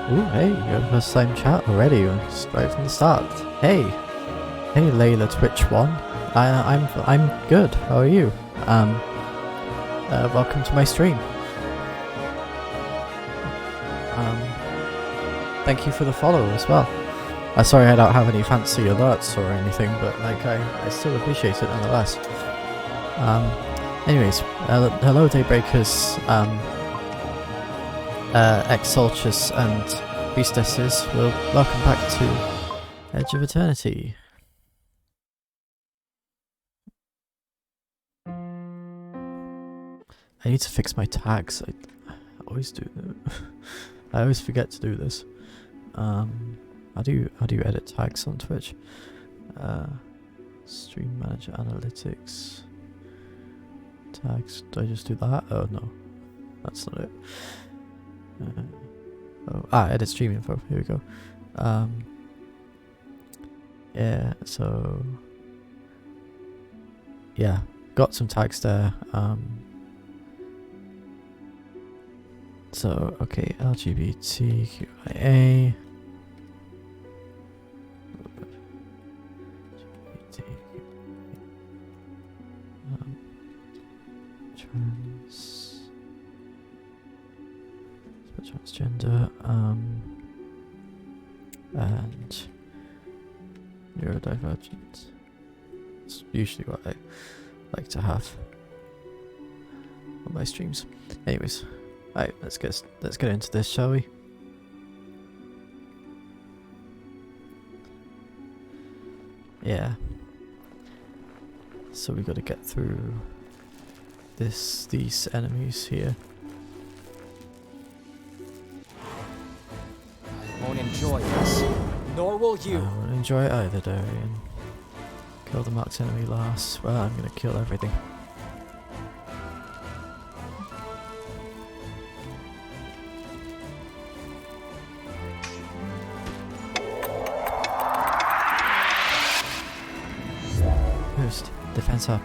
Ooh, hey, you're the first time chat already, right from the start. Hey, Layla Twitch one. I'm good. How are you? Welcome to my stream. Thank you for the follow as well. Sorry I don't have any fancy alerts or anything, but like I still appreciate it nonetheless. Anyways, hello Daybreakers, Exaltus and Priestesses. Welcome back to Edge of Eternity. I need to fix my tags. I always do. I always forget to do this. How do you edit tags on Twitch? Stream Manager Analytics. Tags. Do I just do that? Oh no, that's not it. Edit stream info. Here we go. Yeah. So yeah, got some tags there. So okay, LGBTQIA. Transgender, and neurodivergent. It's usually what I like to have on my streams. Anyways, alright, let's get into this, shall we? Yeah. So we got to get through these enemies here. Won't enjoy this, nor will you. I won't enjoy it either, Darian. Kill the marked enemy last. Well, I'm gonna kill everything. Boost. Defense up.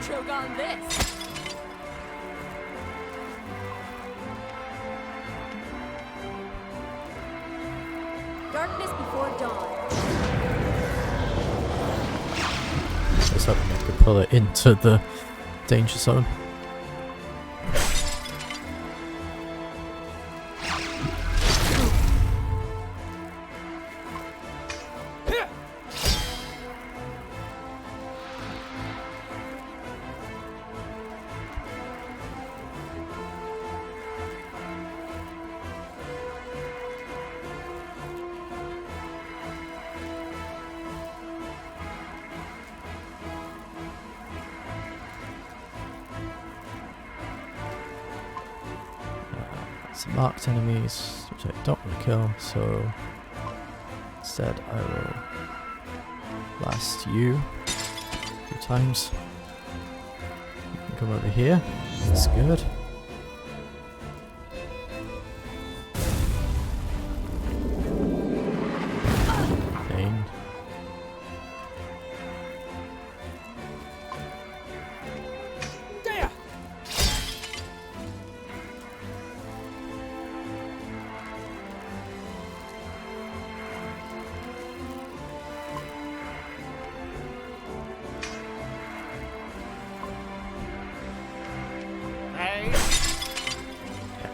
Choke on this. Darkness before dawn. I was hoping I could pull it into the danger zone. Some marked enemies, which I don't want to kill, so instead I will blast you a few times. You can come over here, that's good. Pain.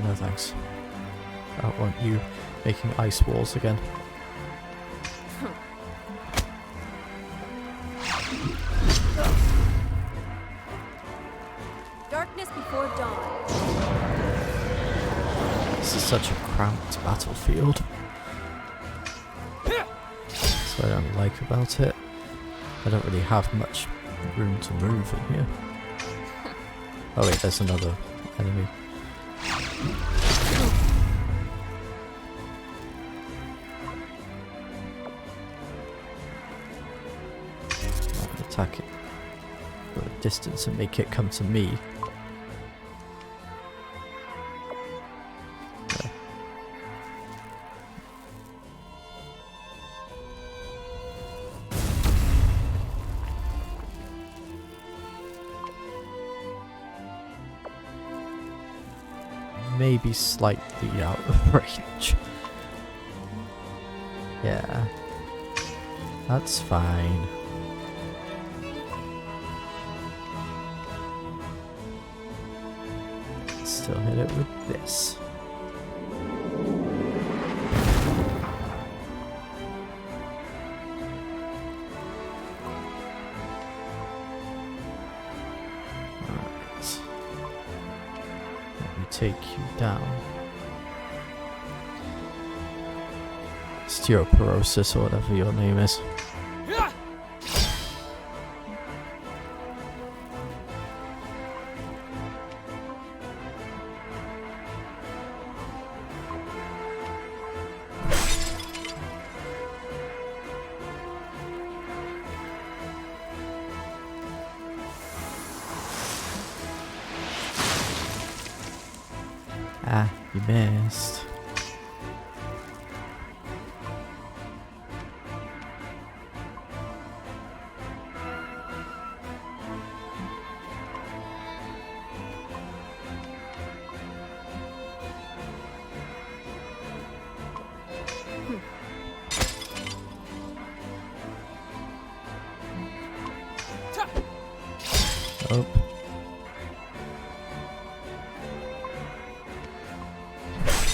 No thanks. I don't want you making ice walls again. Darkness before dawn. This is such a cramped battlefield. So I don't like about it. I don't really have much room to move in here. Oh wait, there's another enemy. I can attack it from a distance and make it come to me. There. Maybe slightly out of range. Yeah, that's fine. Still hit it with this. Alright. Let me take you down. Steroporosis or whatever your name is. Ah, you missed. Nope.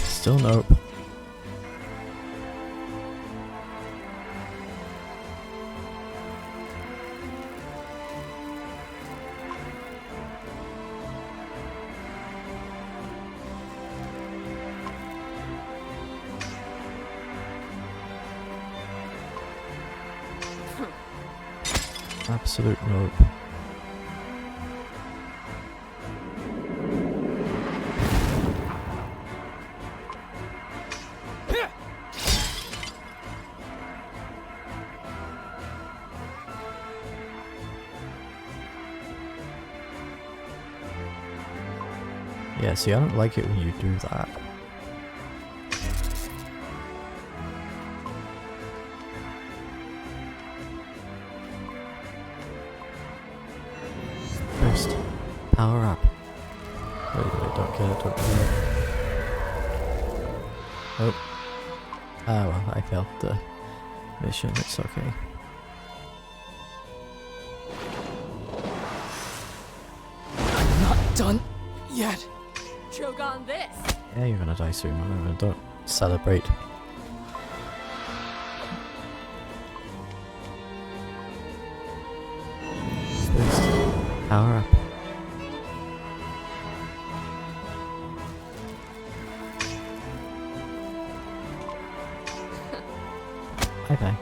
Still nope. Absolute nope. Yeah, see, I don't like it when you do that. First, power up. Wait, don't get it, don't get it. Oh. Ah, well, I failed the mission, it's okay. I'm not done yet. Choke on this. Yeah, you're gonna die soon, whatever, don't celebrate. First, power up. Bye-bye.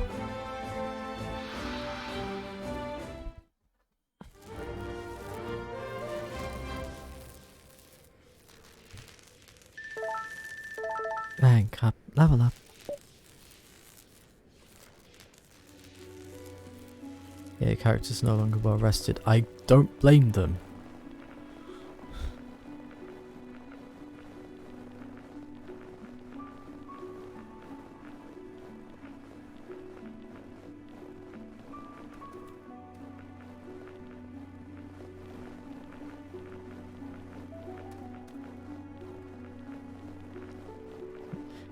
Rank up, level up. Yeah, characters no longer well rested. I don't blame them.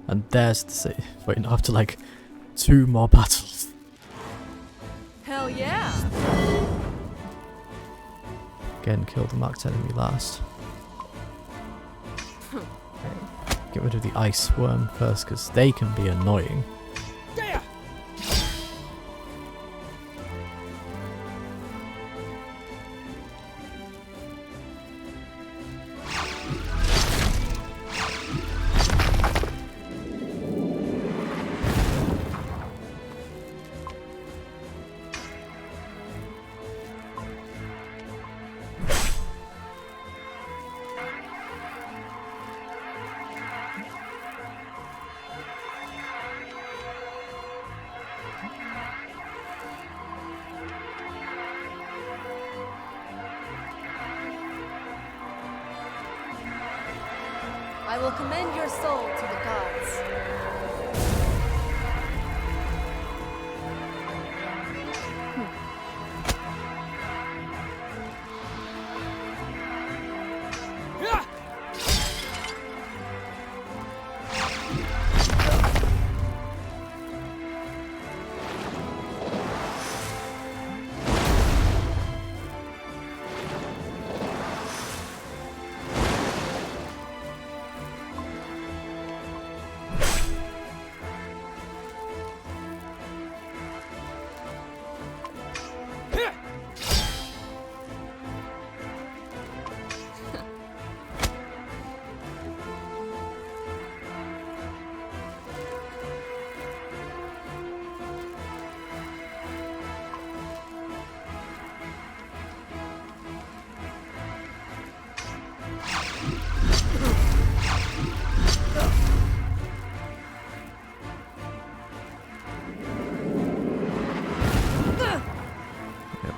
And there's the save. Wait, after like 2 more battles. Hell yeah. Again, kill the marked enemy last. Get rid of the ice worm first, because they can be annoying. There. I will commend your soul to the gods.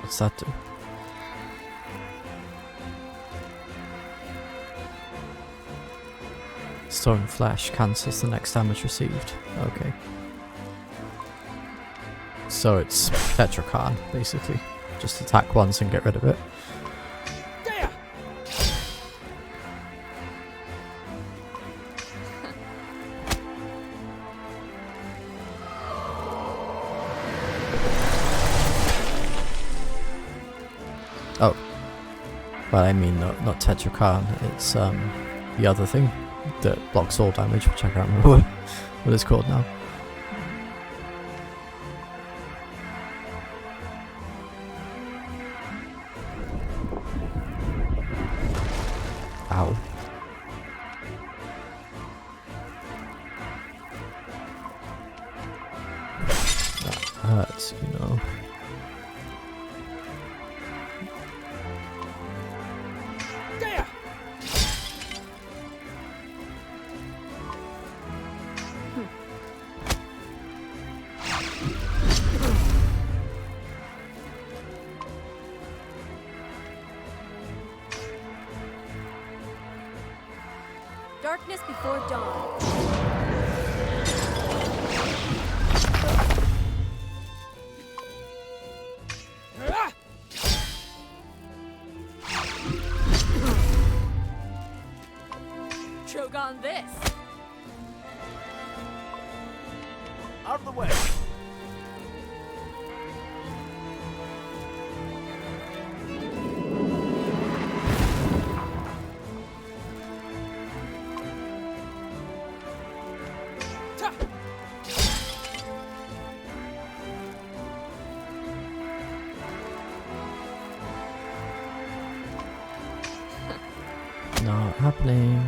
What's that do? Storing flesh cancels the next damage received. Okay. So it's Tetrakarn, basically. Just attack once and get rid of it. Oh. Well, I mean, not Tetrakarn, it's the other thing that blocks all damage, which I can't remember what it's called now. Ow. That hurts, you know. Darkness before dawn. Choke on this. Out of the way. Not happening.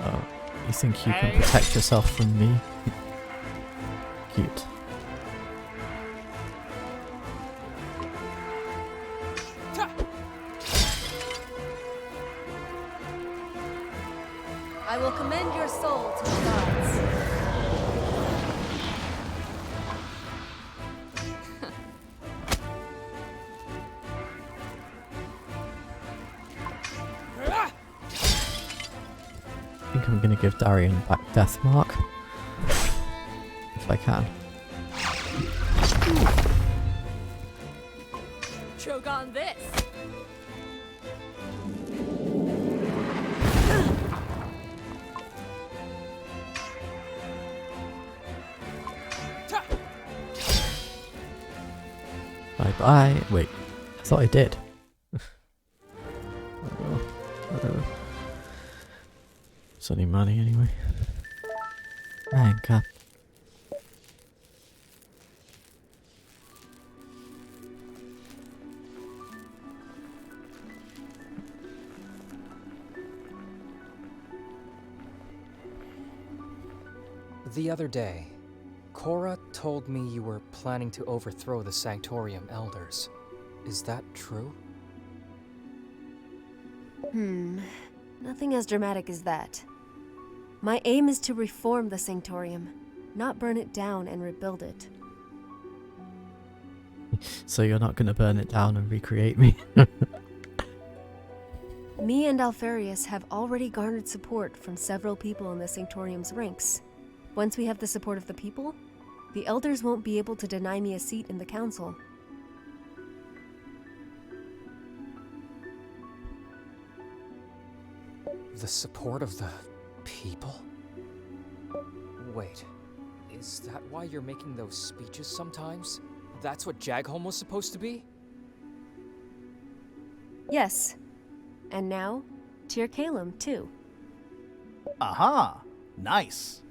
Oh, you think you can protect yourself from me? Cute. I will commend your soul to the gods. I think I'm gonna give Darian back Death Mark. If I can. Choke on this. Bye bye. Wait, I thought I did. Oh, whatever. It's only money anyway. Anchor. The other day, Cora told me you were planning to overthrow the Sanctorium Elders. Is that true? Nothing as dramatic as that. My aim is to reform the Sanctorium, not burn it down and rebuild it. So you're not going to burn it down and recreate me? Me and Alfarius have already garnered support from several people in the Sanctorium's ranks. Once we have the support of the people, the elders won't be able to deny me a seat in the council. The support of the people? Wait, is that why you're making those speeches sometimes? That's what Jagholm was supposed to be? Yes. And now, Tyr Calum, too. Aha! Nice.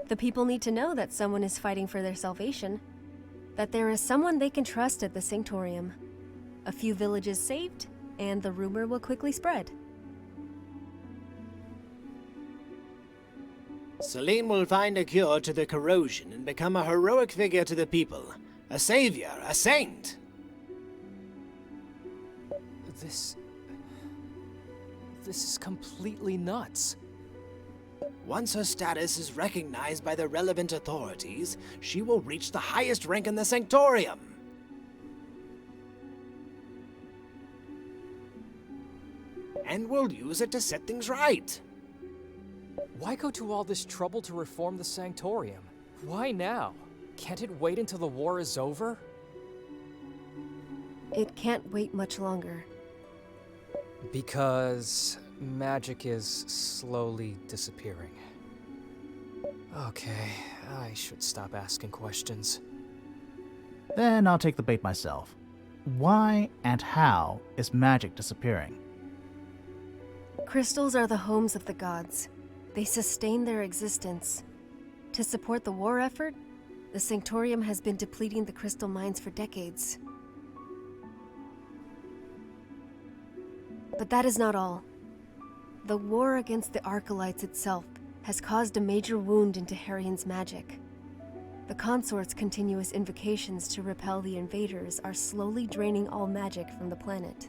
The people need to know that someone is fighting for their salvation. That there is someone they can trust at the Sanctorium. A few villages saved, and the rumor will quickly spread. Selene will find a cure to the corrosion and become a heroic figure to the people. A savior, a saint! This is completely nuts. Once her status is recognized by the relevant authorities, she will reach the highest rank in the Sanctorium. And we'll use it to set things right. Why go to all this trouble to reform the Sanctorium? Why now? Can't it wait until the war is over? It can't wait much longer. Because magic is slowly disappearing. Okay, I should stop asking questions. Then I'll take the bait myself. Why and how is magic disappearing? Crystals are the homes of the gods. They sustain their existence. To support the war effort, the Sanctorium has been depleting the crystal mines for decades. But that is not all. The war against the Archelites itself has caused a major wound into Harian's magic. The consort's continuous invocations to repel the invaders are slowly draining all magic from the planet.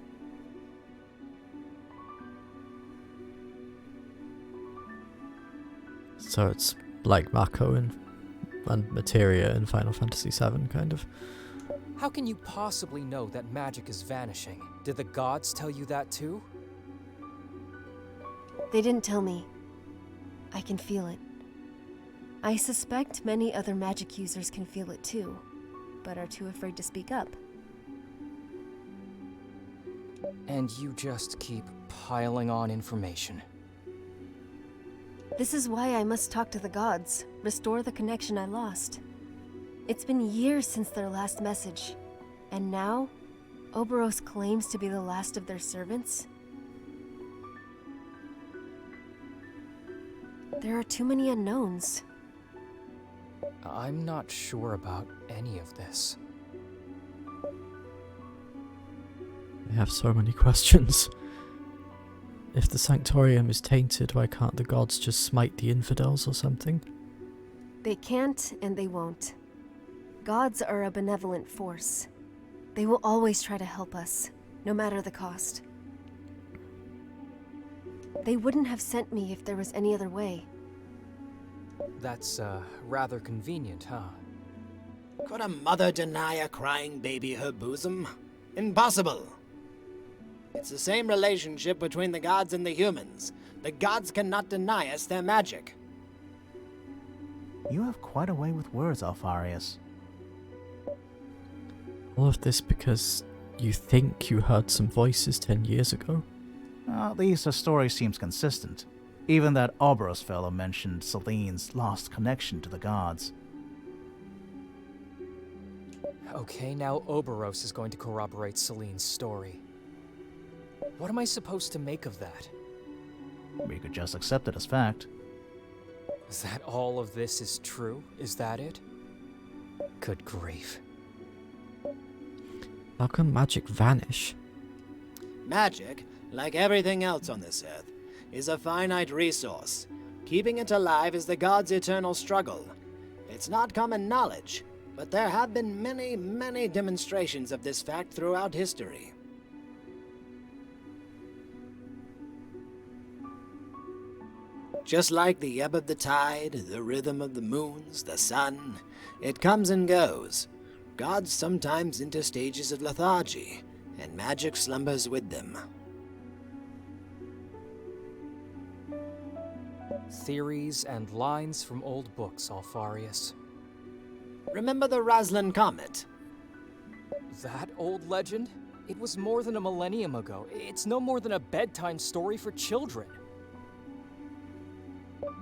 So it's like Mako and Materia in Final Fantasy VII, kind of. How can you possibly know that magic is vanishing? Did the gods tell you that too? They didn't tell me. I can feel it. I suspect many other magic users can feel it too, but are too afraid to speak up. And you just keep piling on information. This is why I must talk to the gods, restore the connection I lost. It's been years since their last message, and now, Oberos claims to be the last of their servants? There are too many unknowns. I'm not sure about any of this. I have so many questions. If the Sanctorium is tainted, why can't the gods just smite the infidels or something? They can't and they won't. Gods are a benevolent force. They will always try to help us, no matter the cost. They wouldn't have sent me if there was any other way. That's, rather convenient, huh? Could a mother deny a crying baby her bosom? Impossible! It's the same relationship between the gods and the humans. The gods cannot deny us their magic. You have quite a way with words, Alfarius. All of this because you think you heard some voices 10 years ago? At least the story seems consistent. Even that Oberos fellow mentioned Selene's lost connection to the gods. Okay, now Oberos is going to corroborate Selene's story. What am I supposed to make of that? We could just accept it as fact. Is that all of this is true? Is that it? Good grief. How can magic vanish? Magic, like everything else on this earth, is a finite resource. Keeping it alive is the gods' eternal struggle. It's not common knowledge, but there have been many, many demonstrations of this fact throughout history. Just like the ebb of the tide, the rhythm of the moons, the sun, it comes and goes. gods sometimes enter stages of lethargy, and magic slumbers with them. Theories and lines from old books, Alfarius. Remember the Raslan Comet? That old legend? It was more than a millennium ago. It's no more than a bedtime story for children.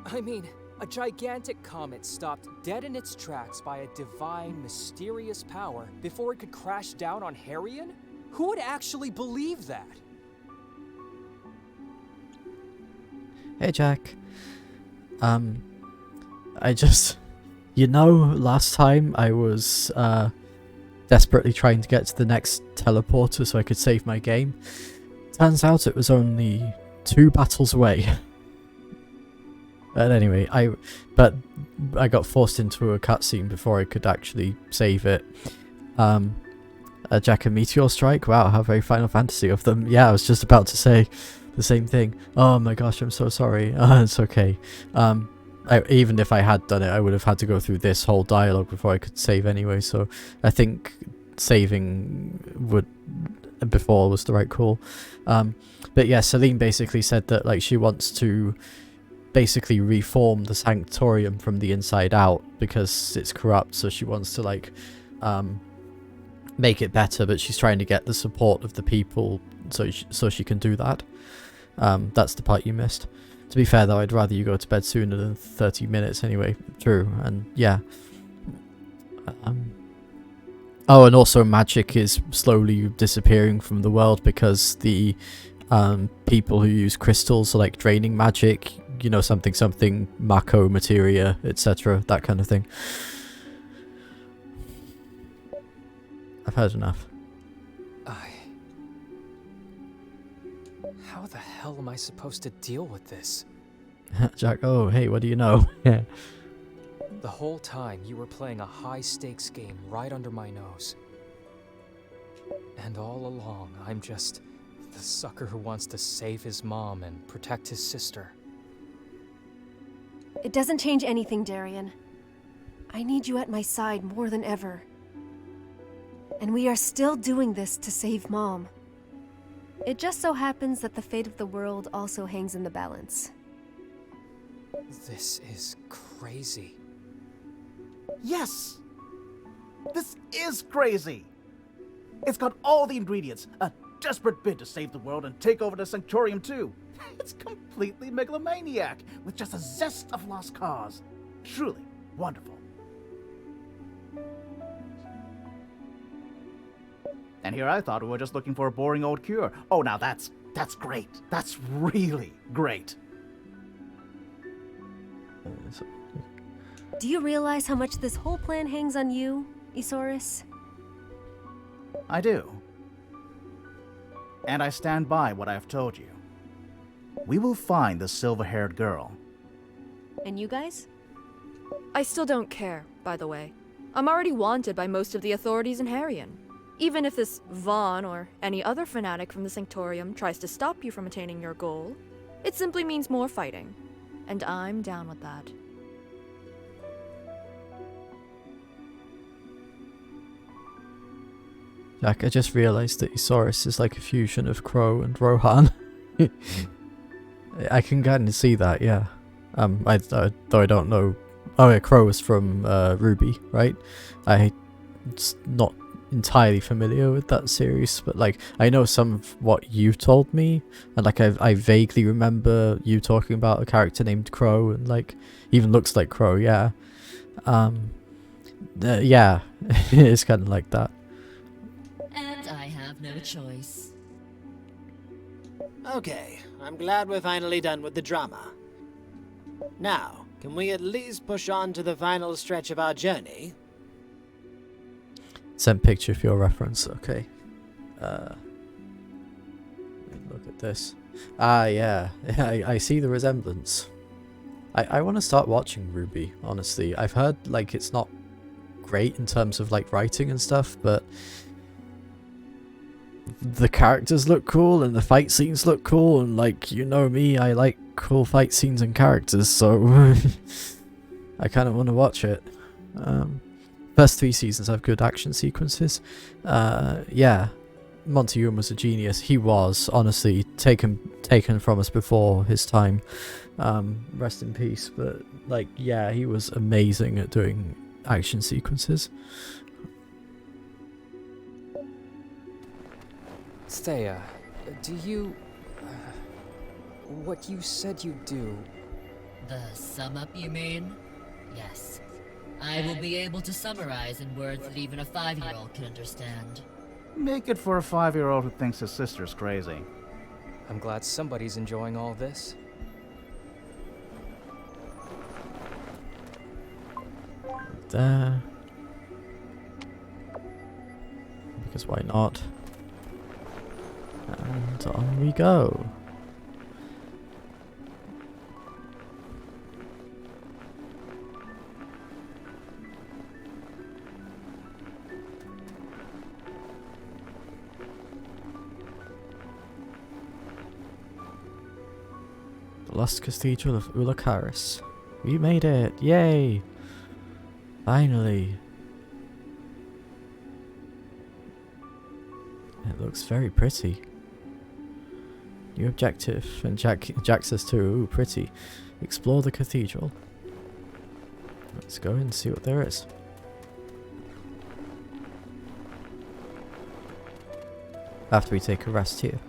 I mean, a gigantic comet stopped dead in its tracks by a divine, mysterious power before it could crash down on Harian? Who would actually believe that? Hey Jack. I just... You know, last time I was desperately trying to get to the next teleporter so I could save my game. Turns out it was only 2 battles away. But anyway, I got forced into a cutscene before I could actually save it. Jack and Meteor Strike, wow, how very Final Fantasy of them. Yeah, I was just about to say the same thing. Oh my gosh, I'm so sorry. It's okay. Even if I had done it, I would have had to go through this whole dialogue before I could save anyway, so I think saving before was the right call. But yeah, Celine basically said that like she wants to basically reform the Sanctorium from the inside out because it's corrupt, so she wants to like make it better, but she's trying to get the support of the people so she can do that. That's the part you missed. To be fair though, I'd rather you go to bed sooner than 30 minutes anyway. True, and yeah. Oh, and also magic is slowly disappearing from the world because the people who use crystals are like draining magic, you know, something Mako materia, etc., that kind of thing. I've heard enough. How the hell am I supposed to deal with this? Jack, oh hey, what do you know? Yeah. The whole time you were playing a high-stakes game right under my nose. And all along, I'm just the sucker who wants to save his mom and protect his sister. It doesn't change anything, Darian. I need you at my side more than ever. And we are still doing this to save Mom. It just so happens that the fate of the world also hangs in the balance. This is crazy. Yes! This is crazy! It's got all the ingredients. A desperate bid to save the world and take over the Sanctorium too. It's completely megalomaniac, with just a zest of lost cause. Truly wonderful. And here I thought we were just looking for a boring old cure. Oh, now that's great. That's really great. Do you realize how much this whole plan hangs on you, Isaurus? I do. And I stand by what I have told you. We will find the silver-haired girl. And you guys? I still don't care, by the way. I'm already wanted by most of the authorities in Harian. Even if this Vaughn or any other fanatic from the Sanctorium tries to stop you from attaining your goal, it simply means more fighting. And I'm down with that. Jack, I just realised that Isaurus is like a fusion of Crow and Rohan. I can kind of see that, yeah. Though I don't know. Oh yeah, Crow was from Ruby, right? I'm not entirely familiar with that series, but like I know some of what you told me, and like I vaguely remember you talking about a character named Crow, and like even looks like Crow, yeah. Yeah, it's kind of like that. And I have no choice. Okay, I'm glad we're finally done with the drama. Now, can we at least push on to the final stretch of our journey? Send picture for your reference, okay. Look at this. Ah, yeah, I see the resemblance. I want to start watching Ruby, honestly. I've heard, like, it's not great in terms of, like, writing and stuff, but the characters look cool and the fight scenes look cool, and, like, you know me, I like cool fight scenes and characters, so I kind of want to watch it. first 3 seasons have good action sequences. Yeah, Montezuma was a genius. He was honestly taken from us before his time. Rest in peace. But like, yeah, he was amazing at doing action sequences. Thea, do you... what you said you do... The sum up, you mean? Yes. I will be able to summarize in words that even a 5-year-old can understand. Make it for a 5-year-old who thinks his sister's crazy. I'm glad somebody's enjoying all this. There. Because why not? And on we go. The Lost Cathedral of Ulakaris. We made it! Yay! Finally! It looks very pretty. New objective, and Jack says too, ooh, pretty. Explore the cathedral. Let's go and see what there is. After we take a rest here.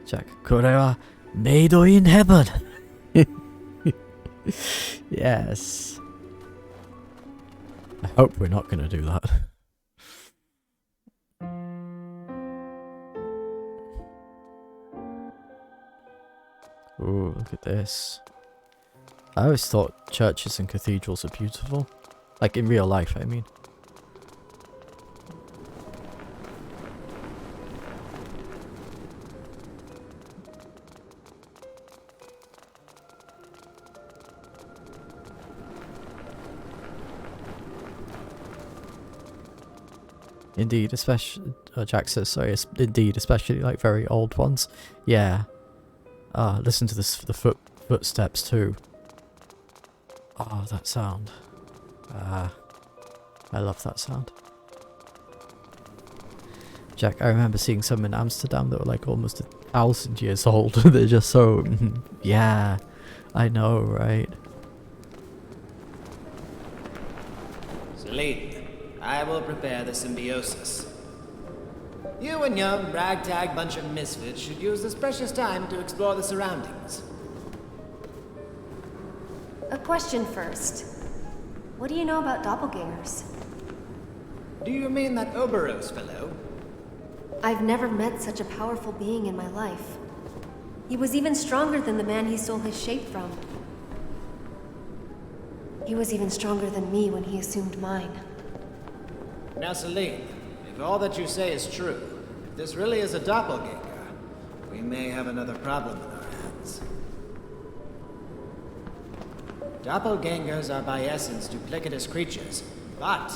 Jack, Korea, made in heaven! Yes. I hope we're not going to do that. Ooh, look at this. I always thought churches and cathedrals are beautiful. Like in real life, I mean. Indeed, especially Jack says, sorry, indeed, especially like very old ones. Yeah. Listen to this, the footsteps too. Oh, that sound. I love that sound. Jack, I remember seeing some in Amsterdam that were like almost 1,000 years old. They're just so, yeah, I know, right? Celine, I will prepare the symbiosis. You and your ragtag bunch of misfits should use this precious time to explore the surroundings. A question first. What do you know about doppelgangers? Do you mean that Oberos fellow? I've never met such a powerful being in my life. He was even stronger than the man he stole his shape from. He was even stronger than me when he assumed mine. Now, Celine, if all that you say is true, if this really is a doppelganger, we may have another problem in our hands. Doppelgangers are by essence duplicitous creatures, but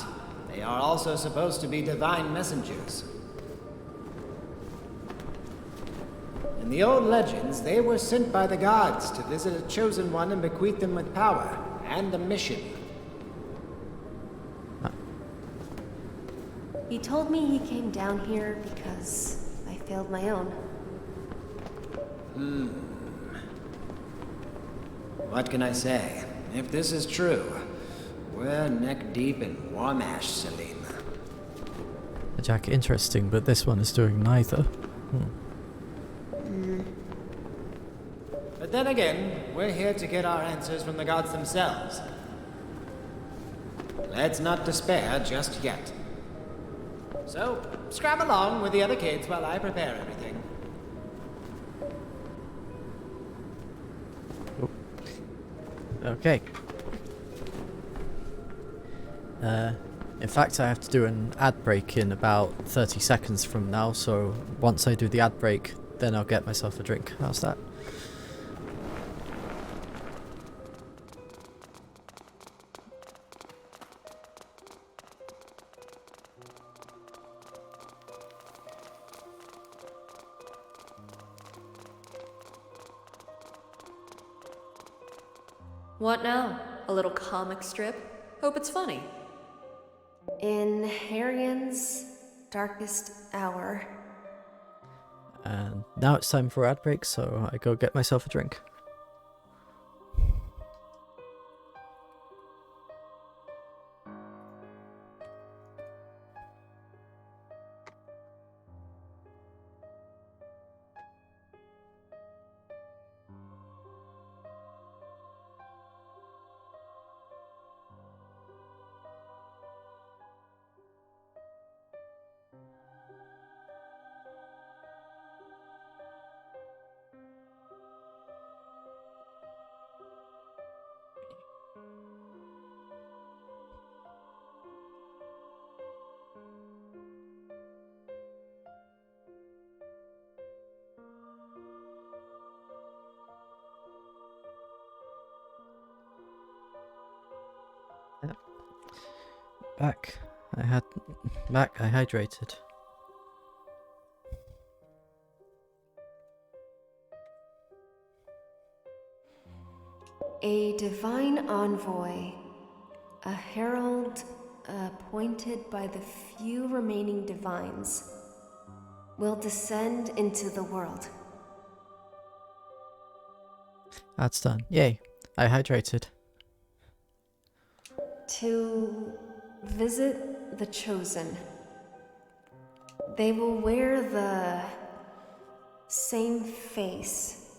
they are also supposed to be divine messengers. In the old legends, they were sent by the gods to visit a chosen one and bequeath them with power and a mission. He told me he came down here because I failed my own. What can I say? If this is true, we're neck deep in Warmash, Celine. Jack, interesting, but this one is doing neither. But then again, we're here to get our answers from the gods themselves. Let's not despair just yet. So, scram along with the other kids while I prepare everything. Okay. In fact, I have to do an ad break in about 30 seconds from now, so once I do the ad break, then I'll get myself a drink. How's that? What now? A little comic strip? Hope it's funny. In Harrian's darkest hour, And now it's time for ad break, so I go get myself a drink. Back. I hydrated. a divine envoy, a herald appointed by the few remaining divines, will descend into the world. That's done. Yay. I hydrated. To visit the Chosen. They will wear the same face.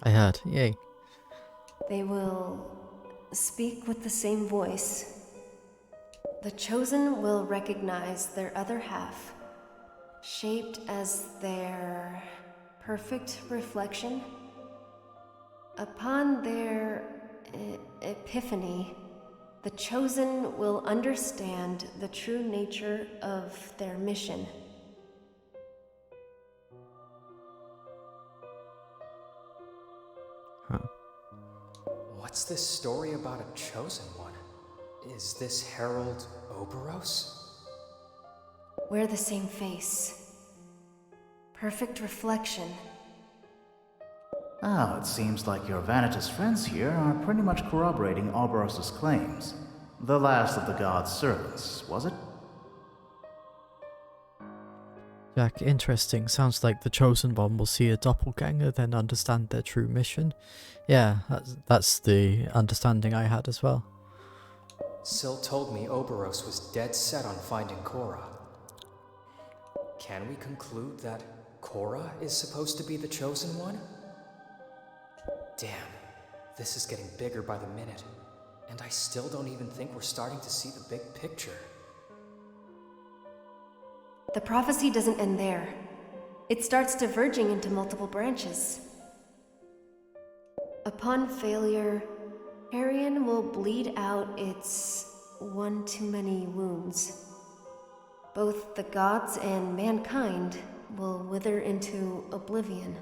I heard. Yay. They will speak with the same voice. The Chosen will recognize their other half, shaped as their perfect reflection. Upon their epiphany, the Chosen will understand the true nature of their mission. Huh. What's this story about a chosen one? Is this Herald Oberos? Wear the same face. Perfect reflection. Oh, it seems like your Vanitas friends here are pretty much corroborating Oberos' claims. The last of the god's servants, was it? Jack, interesting. Sounds like the Chosen One will see a doppelganger, then understand their true mission. Yeah, that's the understanding I had as well. Syl told me Oberos was dead set on finding Korra. Can we conclude that Korra is supposed to be the Chosen One? Damn, this is getting bigger by the minute, and I still don't even think we're starting to see the big picture. The prophecy doesn't end there. It starts diverging into multiple branches. Upon failure, Harrian will bleed out its one too many wounds. Both the gods and mankind will wither into oblivion.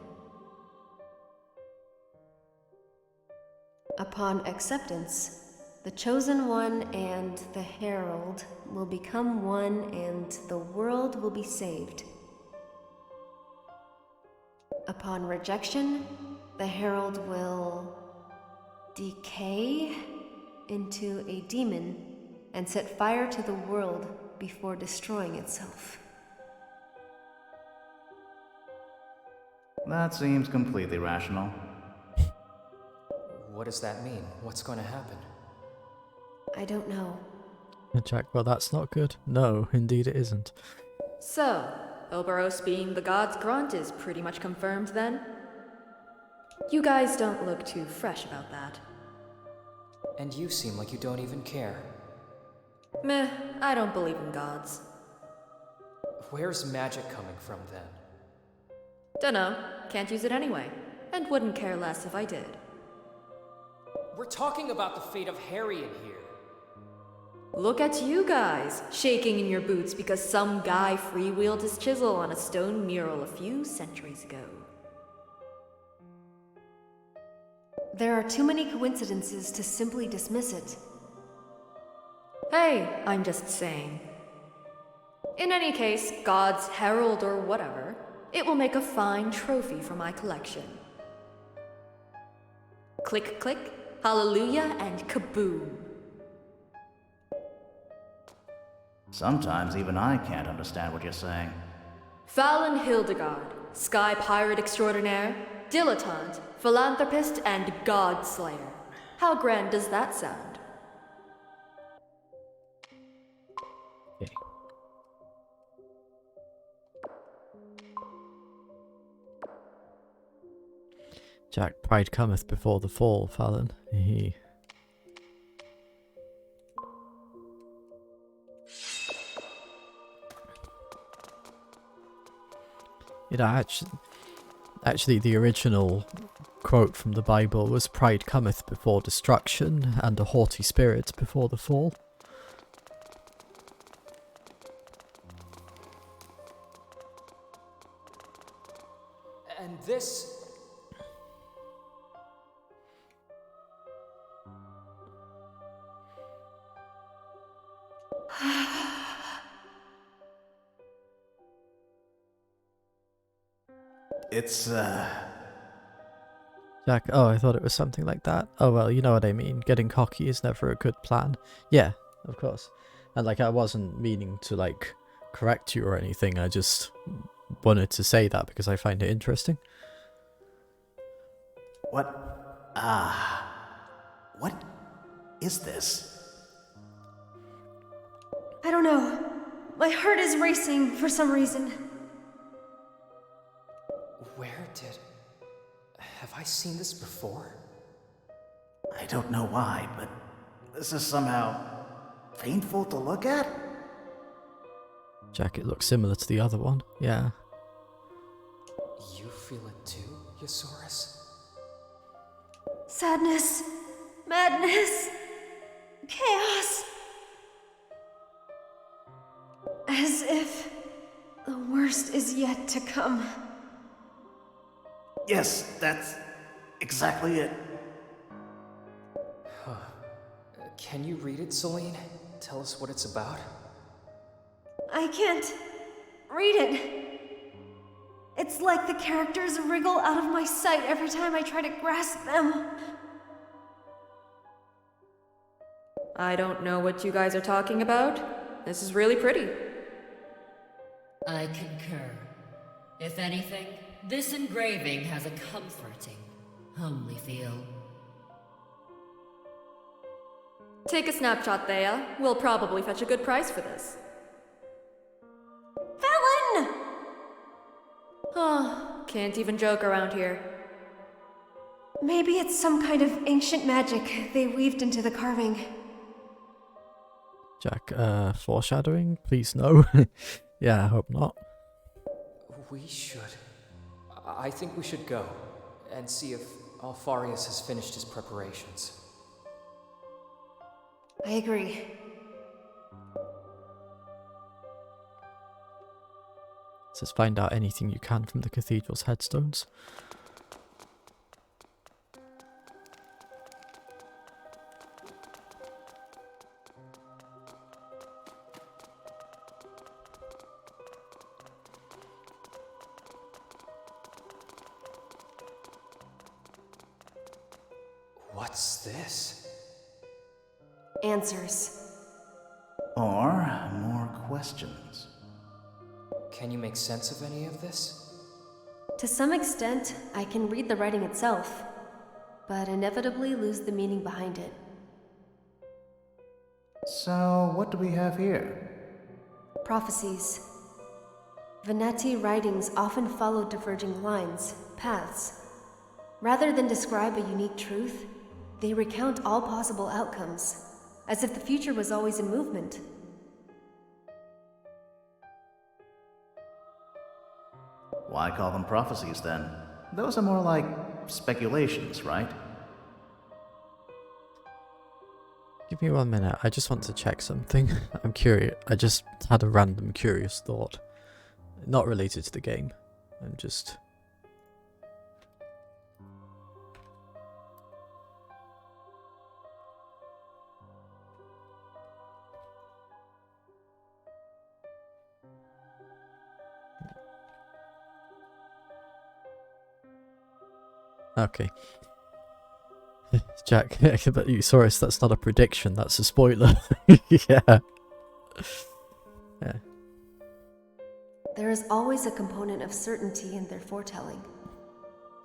Upon acceptance, the Chosen One and the Herald will become one and the world will be saved. Upon rejection, the Herald will decay into a demon and set fire to the world before destroying itself. That seems completely rational. What does that mean? What's going to happen? I don't know. Jack, well, that's not good. No, indeed it isn't. So, Oberos being the god's grunt is pretty much confirmed then? You guys don't look too fresh about that. And you seem like you don't even care. Meh, I don't believe in gods. Where's magic coming from then? Dunno, can't use it anyway, and wouldn't care less if I did. We're talking about the fate of Harrian here. Look at you guys, shaking in your boots because some guy freewheeled his chisel on a stone mural a few centuries ago. There are too many coincidences to simply dismiss it. Hey, I'm just saying. In any case, God's herald or whatever, it will make a fine trophy for my collection. Click, click, Hallelujah and kaboom. Sometimes even I can't understand what you're saying. Fallon Hildegard, sky pirate extraordinaire, dilettante, philanthropist, and godslayer. How grand does that sound? Okay. Jack, pride cometh before the fall, Fallon. He. You know, actually, the original quote from the Bible was "Pride cometh before destruction, and a haughty spirit before the fall." And this... It's, Jack, oh, I thought it was something like that. Oh, well, you know what I mean. Getting cocky is never a good plan. Yeah, of course. And, like, I wasn't meaning to, like, correct you or anything. I just wanted to say that because I find it interesting. what is this? I don't know. My heart is racing for some reason. Where did... Have I seen this before? I don't know why, but this is somehow painful to look at. Jack, it looks similar to the other one. Yeah. You feel it too, Yosaurus? Sadness, madness, chaos. As if the worst is yet to come. Yes, that's exactly it. Can you read it, Celine? Tell us what it's about? I can't read it. It's like the characters wriggle out of my sight every time I try to grasp them. I don't know what you guys are talking about. This is really pretty. I concur. If anything, this engraving has a comforting, homely feel. Take a snapshot, Thea. We'll probably fetch a good price for this. Fallon! Oh, can't even joke around here. Maybe it's some kind of ancient magic they weaved into the carving. Jack, foreshadowing? Please no. Yeah, I hope not. We should. I think we should go and see if Alfarius has finished his preparations. I agree. Let's find out anything you can from the cathedral's headstones. What's this? Answers. Or more questions. Can you make sense of any of this? To some extent, I can read the writing itself, but inevitably lose the meaning behind it. So, what do we have here? Prophecies. Venati writings often follow diverging lines, paths. Rather than describe a unique truth, they recount all possible outcomes, as if the future was always in movement. Why call them prophecies then? Those are more like speculations, right? Give me 1 minute, I just want to check something. I'm curious, I just had a random curious thought. Not related to the game. I'm just... Okay. Jack, but you saw us, that's not a prediction, that's a spoiler. Yeah. Yeah. There is always a component of certainty in their foretelling.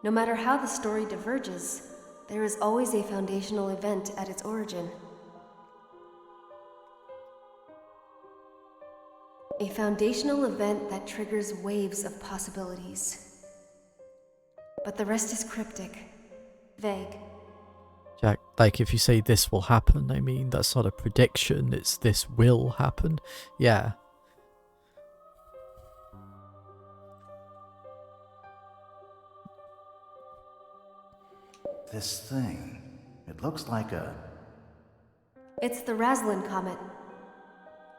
No matter how the story diverges, there is always a foundational event at its origin. A foundational event that triggers waves of possibilities. But the rest is cryptic, vague. Jack, like if you say this will happen, I mean, that's not a prediction, it's this will happen. Yeah. This thing, it looks like a... It's the Raslin Comet,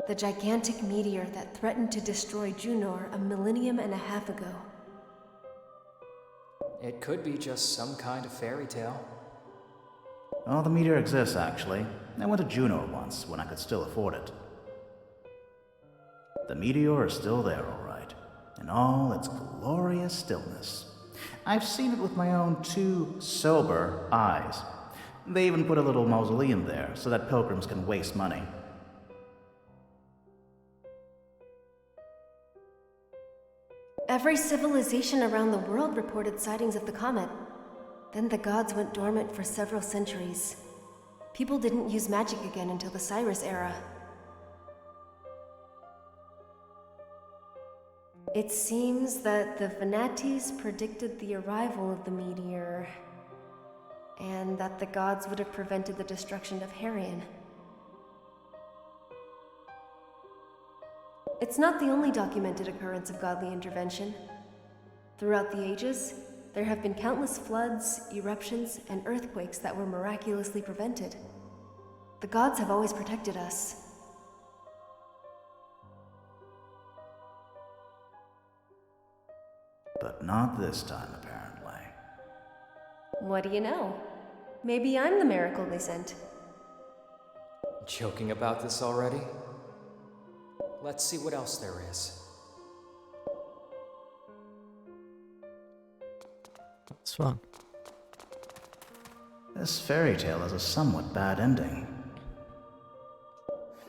the gigantic meteor that threatened to destroy Junor 1.5 millennium ago. It could be just some kind of fairy tale. Oh, the meteor exists, actually. I went to Juno once, when I could still afford it. The meteor is still there, all right, in all its glorious stillness. I've seen it with my own 2 sober eyes. They even put a little mausoleum there, so that pilgrims can waste money. Every civilization around the world reported sightings of the comet. Then the gods went dormant for several centuries. People didn't use magic again until the Cyrus era. It seems that the Venatis predicted the arrival of the meteor, and that the gods would have prevented the destruction of Harian. It's not the only documented occurrence of godly intervention. Throughout the ages, there have been countless floods, eruptions, and earthquakes that were miraculously prevented. The gods have always protected us. But not this time, apparently. What do you know? Maybe I'm the miracle they sent. Joking about this already? Let's see what else there is. That's fun. This fairy tale has a somewhat bad ending.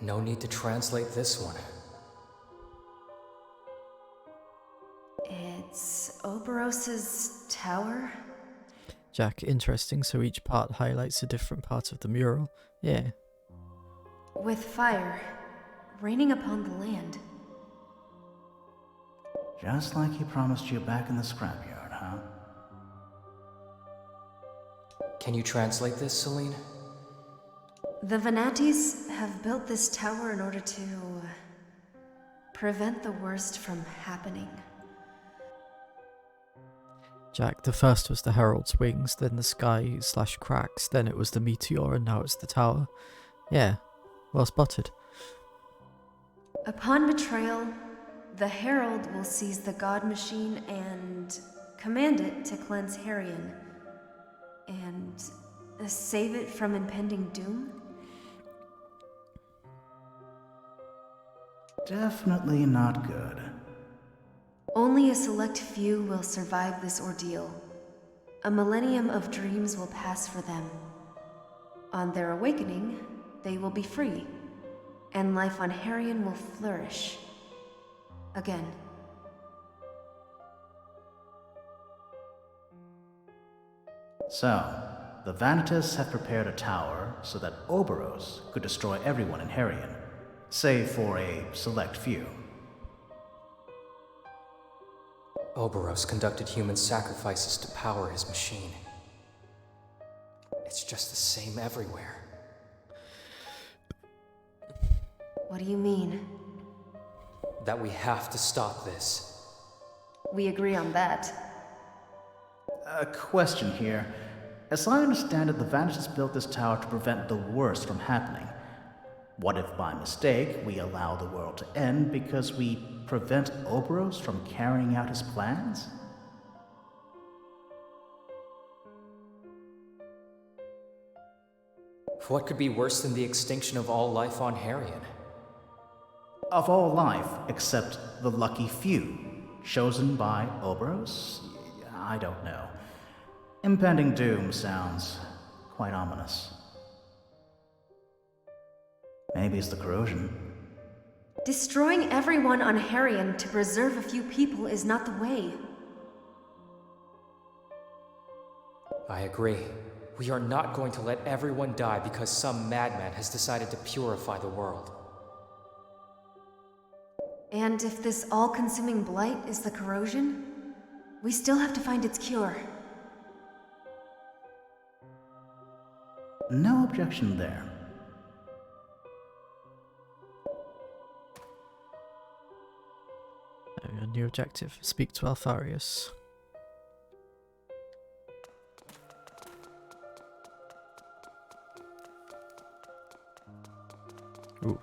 No need to translate this one. It's Oberos's tower? Jack, interesting, so each part highlights a different part of the mural. Yeah. With fire raining upon the land. Just like he promised you back in the scrapyard, huh? Can you translate this, Celine? The Venatis have built this tower in order to prevent the worst from happening. Jack, the first was the Herald's wings, then the sky/cracks, then it was the meteor, and now it's the tower. Yeah, well spotted. Upon betrayal, the Herald will seize the God Machine and command it to cleanse Harian. And save it from impending doom? Definitely not good. Only a select few will survive this ordeal. A millennium of dreams will pass for them. On their awakening, they will be free, and life on Harian will flourish. Again. So, the Vanitas have prepared a tower so that Oberos could destroy everyone in Harian, save for a select few. Oberos conducted human sacrifices to power his machine. It's just the same everywhere. What do you mean? That we have to stop this. We agree on that. A question here. As I understand it, the Vanitas built this tower to prevent the worst from happening. What if by mistake we allow the world to end because we prevent Oberos from carrying out his plans? What could be worse than the extinction of all life on Harian? Of all life, except the lucky few, chosen by Oberos? I don't know. Impending doom sounds quite ominous. Maybe it's the corrosion. Destroying everyone on Harrion to preserve a few people is not the way. I agree. We are not going to let everyone die because some madman has decided to purify the world. And if this all-consuming blight is the corrosion, we still have to find its cure. No objection there. A new objective. Speak to Alfarius. Ooh.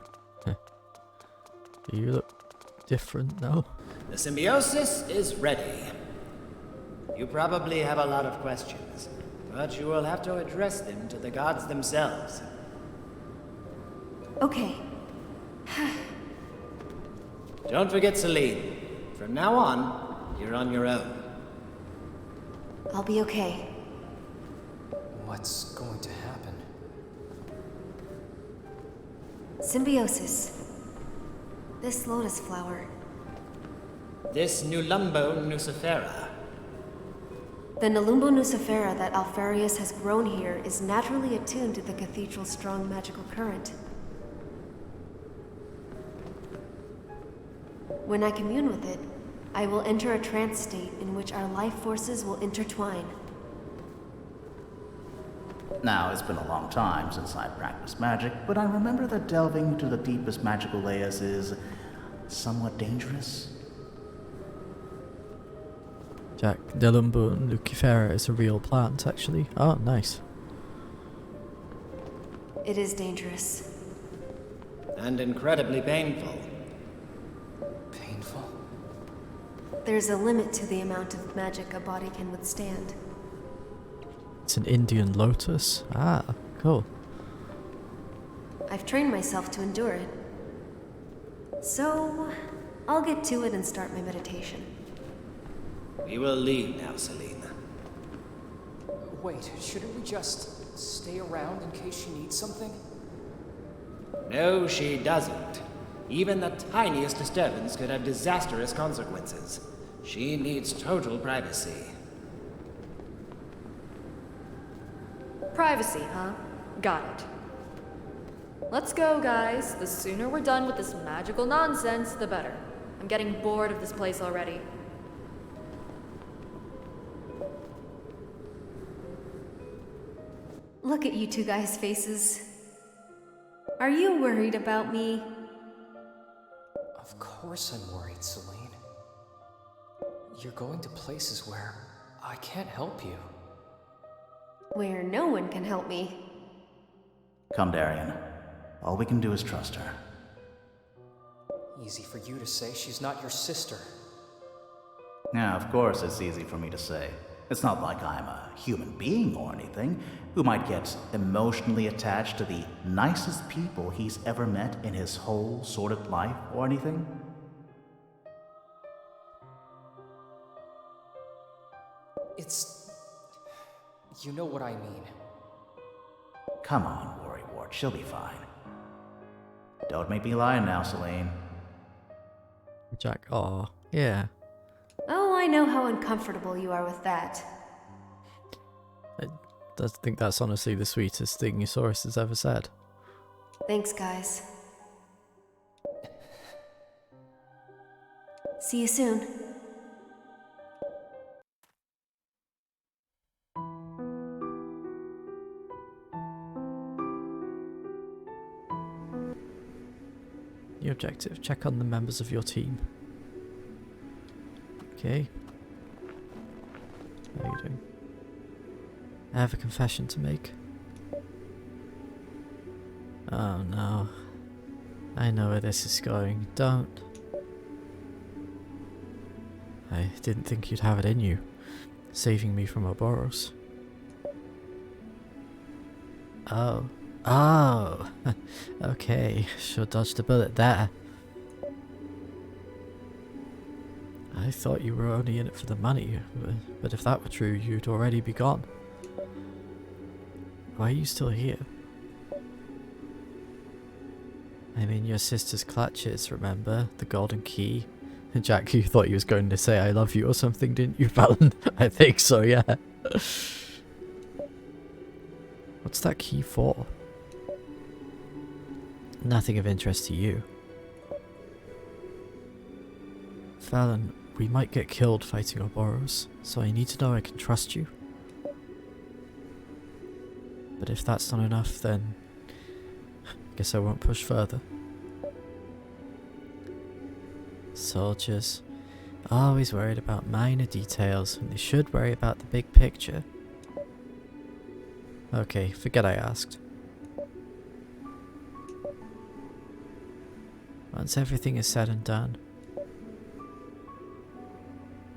You look different now. The symbiosis is ready. You probably have a lot of questions, but you will have to address them to the gods themselves. Okay. Don't forget Celine. From now on, you're on your own. I'll be okay. What's going to happen? Symbiosis. This lotus flower. This Nulumbo nucifera. The Nulumbo nucifera that Alfarius has grown here is naturally attuned to the cathedral's strong magical current. When I commune with it, I will enter a trance state in which our life forces will intertwine. Now, it's been a long time since I practiced magic, but I remember that delving into the deepest magical layers is somewhat dangerous. Jack, Nulumbo nucifera is a real plant, actually. Oh, nice. It is dangerous. And incredibly painful. Painful? There's a limit to the amount of magic a body can withstand. It's an Indian lotus. Ah, cool. I've trained myself to endure it. So, I'll get to it and start my meditation. We will leave now, Celine. Wait, shouldn't we just stay around in case she needs something? No, she doesn't. Even the tiniest disturbance could have disastrous consequences. She needs total privacy. Privacy, huh? Got it. Let's go, guys. The sooner we're done with this magical nonsense, the better. I'm getting bored of this place already. Look at you two guys' faces. Are you worried about me? Of course I'm worried, Celine. You're going to places where I can't help you. Where no one can help me. Come, Darian. All we can do is trust her. Easy for you to say, she's not your sister. Yeah, of course it's easy for me to say. It's not like I'm a human being or anything who might get emotionally attached to the nicest people he's ever met in his whole sordid life or anything. It's... you know what I mean. Come on, Worrywart, she'll be fine. Don't make me lie now, Celine. Jack, aw, yeah. Oh, I know how uncomfortable you are with that. I think that's honestly the sweetest thing Eusaurus has ever said. Thanks, guys. See you soon. New objective, check on the members of your team. Okay. How are you doing? I have a confession to make. Oh no. I know where this is going. Don't. I didn't think you'd have it in you, saving me from Ouroboros. Oh. Oh! Okay, sure dodged a bullet there. I thought you were only in it for the money, but if that were true, you'd already be gone. Why are you still here? I'm in your sister's clutches, remember? The golden key. Jack, you thought he was going to say I love you or something, didn't you, Fallon? I think so, yeah. What's that key for? Nothing of interest to you. Fallon, we might get killed fighting Ouroboros, so I need to know I can trust you. But if that's not enough, then guess I won't push further. Soldiers, always worried about minor details when they should worry about the big picture. Okay, forget I asked. Once everything is said and done,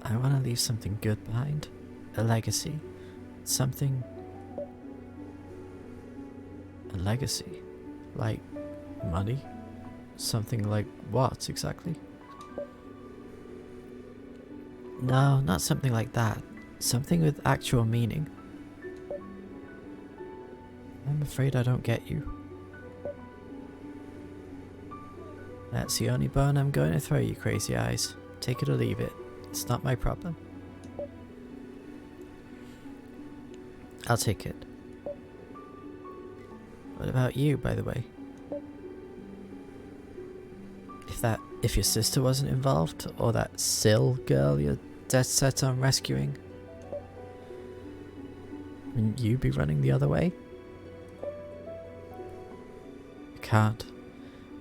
I want to leave something good behind. A legacy. Something... A legacy? Like money? Something like what exactly? No, not something like that. Something with actual meaning. I'm afraid I don't get you. That's the only bone I'm going to throw you, Crazy Eyes. Take it or leave it. It's not my problem. I'll take it. What about you, by the way? If your sister wasn't involved, or that Syl girl you're dead set on rescuing, wouldn't you be running the other way? I can't.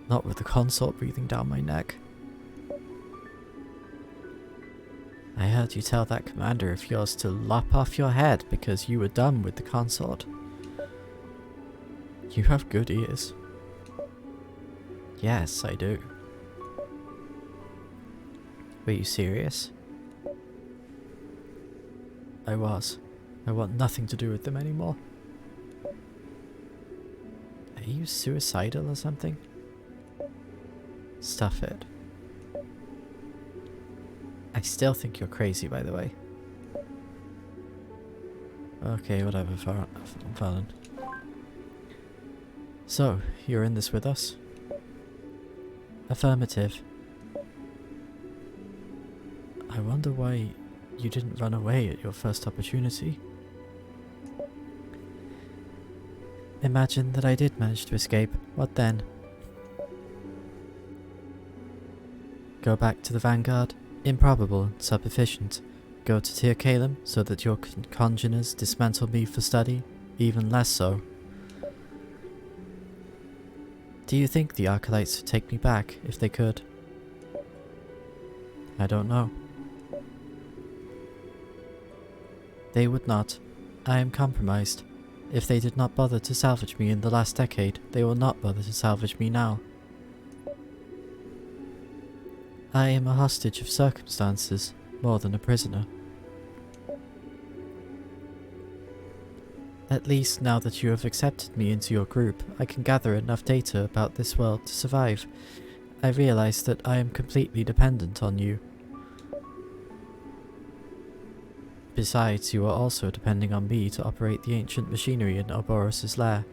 Not with the consort breathing down my neck. I heard you tell that commander of yours to lop off your head because you were done with the consort. You have good ears. Yes, I do. Were you serious? I was. I want nothing to do with them anymore. Are you suicidal or something? Stuff it. I still think you're crazy, by the way. Okay, whatever, Fallon. So, you're in this with us? Affirmative. I wonder why you didn't run away at your first opportunity. Imagine that I did manage to escape. What then? Go back to the Vanguard? Improbable and sub-efficient. Go to Tir Kalem so that your congeners dismantle me for study? Even less so. Do you think the Arcalites would take me back if they could? I don't know. They would not. I am compromised. If they did not bother to salvage me in the last decade, they will not bother to salvage me now. I am a hostage of circumstances, more than a prisoner. At least now that you have accepted me into your group, I can gather enough data about this world to survive. I realize that I am completely dependent on you. Besides, you are also depending on me to operate the ancient machinery in Ouroboros' lair.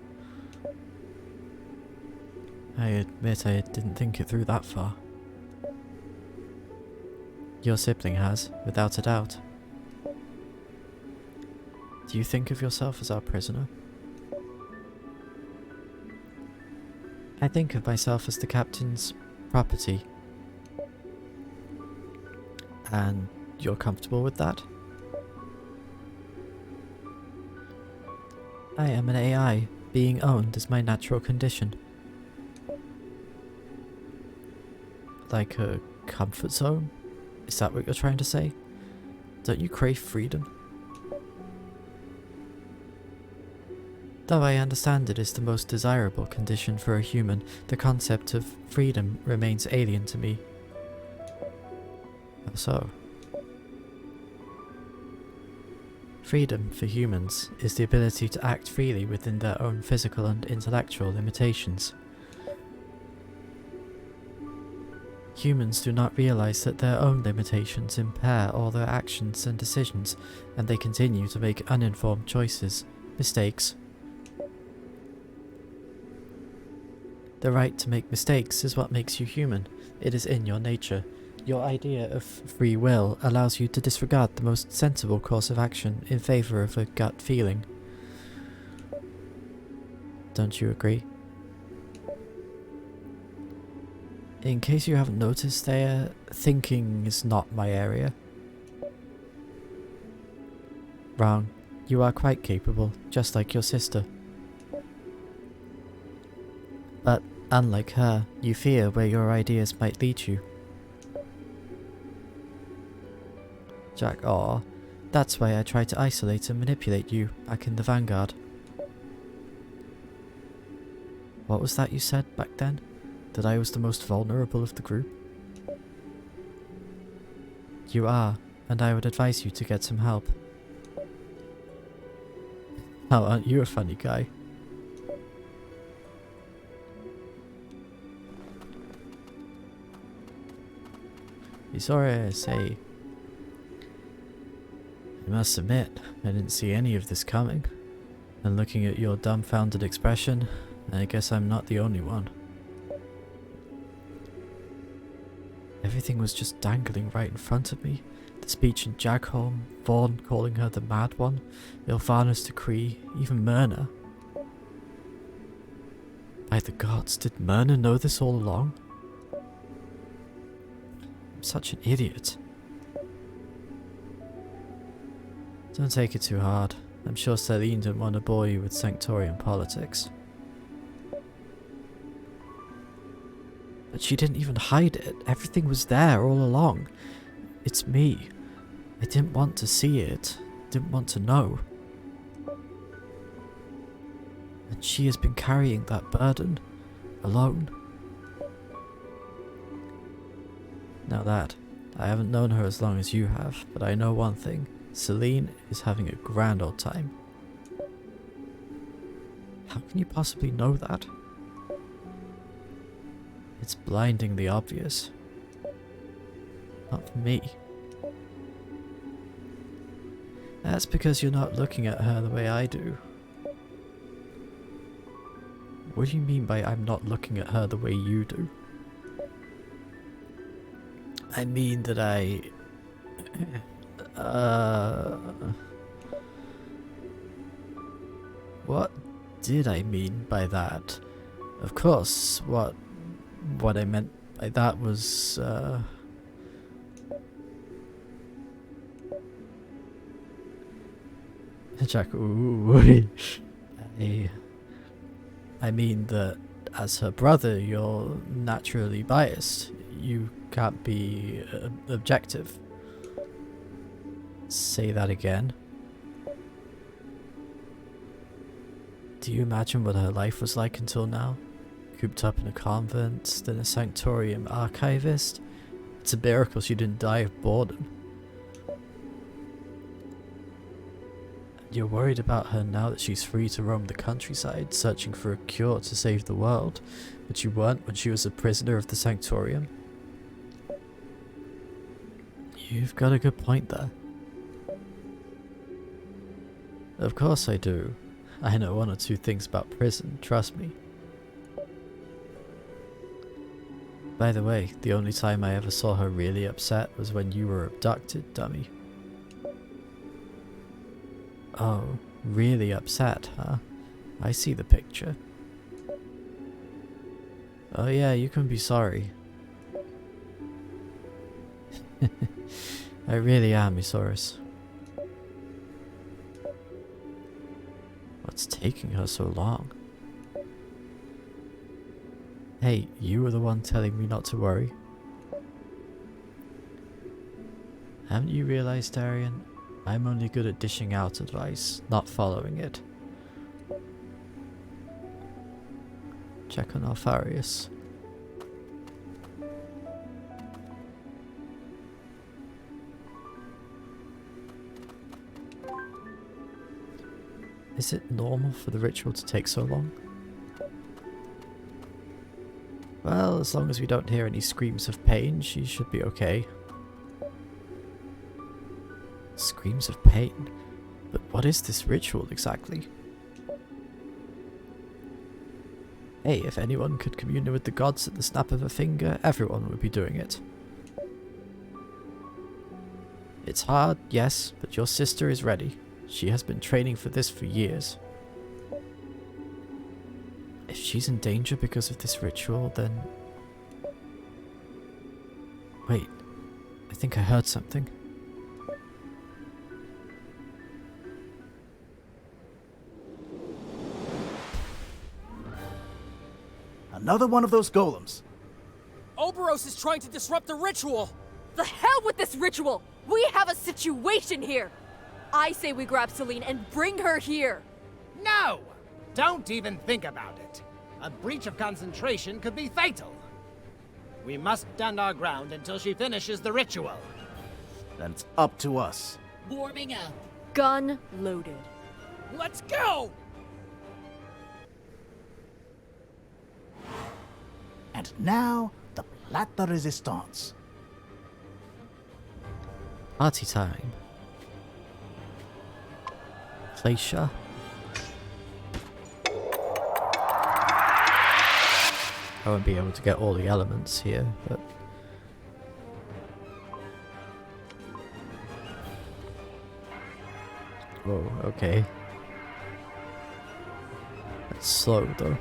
I admit I didn't think it through that far. Your sibling has, without a doubt. Do you think of yourself as our prisoner? I think of myself as the captain's property. And you're comfortable with that? I am an AI. Being owned is my natural condition. Like a comfort zone? Is that what you're trying to say? Don't you crave freedom? Though I understand it is the most desirable condition for a human, the concept of freedom remains alien to me. How so? Freedom for humans is the ability to act freely within their own physical and intellectual limitations. Humans do not realize that their own limitations impair all their actions and decisions, and they continue to make uninformed choices, mistakes, The right to make mistakes is what makes you human. It is in your nature. Your idea of free will allows you to disregard the most sensible course of action in favor of a gut feeling. Don't you agree? In case you haven't noticed there, thinking is not my area. Wrong. You are quite capable, just like your sister. But, unlike her, you fear where your ideas might lead you. Jack, aw, that's why I tried to isolate and manipulate you back in the Vanguard. What was that you said back then? That I was the most vulnerable of the group? You are, and I would advise you to get some help. Now, aren't you a funny guy? Isora, say, I must admit, I didn't see any of this coming. And looking at your dumbfounded expression, I guess I'm not the only one. Everything was just dangling right in front of me. The speech in Jagholm, Vaughn calling her the Mad One, Ilvana's decree, even Myrna. By the gods, did Myrna know this all along? I'm such an idiot. Don't take it too hard. I'm sure Celine didn't want to bore you with Sanctorian politics. But she didn't even hide it. Everything was there all along. It's me. I didn't want to see it. Didn't want to know. And she has been carrying that burden. Alone. Now that, I haven't known her as long as you have, but I know one thing. Celine is having a grand old time. How can you possibly know that? It's blindingly obvious. Not for me. That's because you're not looking at her the way I do. What do you mean by I'm not looking at her the way you do? I mean that what did I mean by that? Of course, what I meant by that was, Jack, ooh, I mean that as her brother, you're naturally biased. You can't be objective. Say that again. Do you imagine what her life was like until now? Cooped up in a convent, then a Sanctorium archivist? It's a miracle she didn't die of boredom. You're worried about her now that she's free to roam the countryside, searching for a cure to save the world, but you weren't when she was a prisoner of the Sanctorium. You've got a good point there. Of course I do. I know one or two things about prison, trust me. By the way, the only time I ever saw her really upset was when you were abducted, dummy. Oh, really upset, huh? I see the picture. Oh yeah, you can be sorry. I really am, Isaurus. What's taking her so long? Hey, you were the one telling me not to worry. Haven't you realized, Darian? I'm only good at dishing out advice, not following it. Check on Alfarius. Is it normal for the ritual to take so long? Well, as long as we don't hear any screams of pain, she should be okay. Screams of pain? But what is this ritual exactly? Hey, if anyone could commune with the gods at the snap of a finger, everyone would be doing it. It's hard, yes, but your sister is ready. She has been training for this for years. If she's in danger because of this ritual, then... Wait, I think I heard something. Another one of those golems. Oberos is trying to disrupt the ritual! The hell with this ritual! We have a situation here! I say we grab Celine and bring her here! No! Don't even think about it. A breach of concentration could be fatal. We must stand our ground until she finishes the ritual. Then it's up to us. Warming up. Gun loaded. Let's go! And now, the Plate de Resistance. Party time. Glacier. I won't be able to get all the elements here, but... Whoa, okay. That's slow though.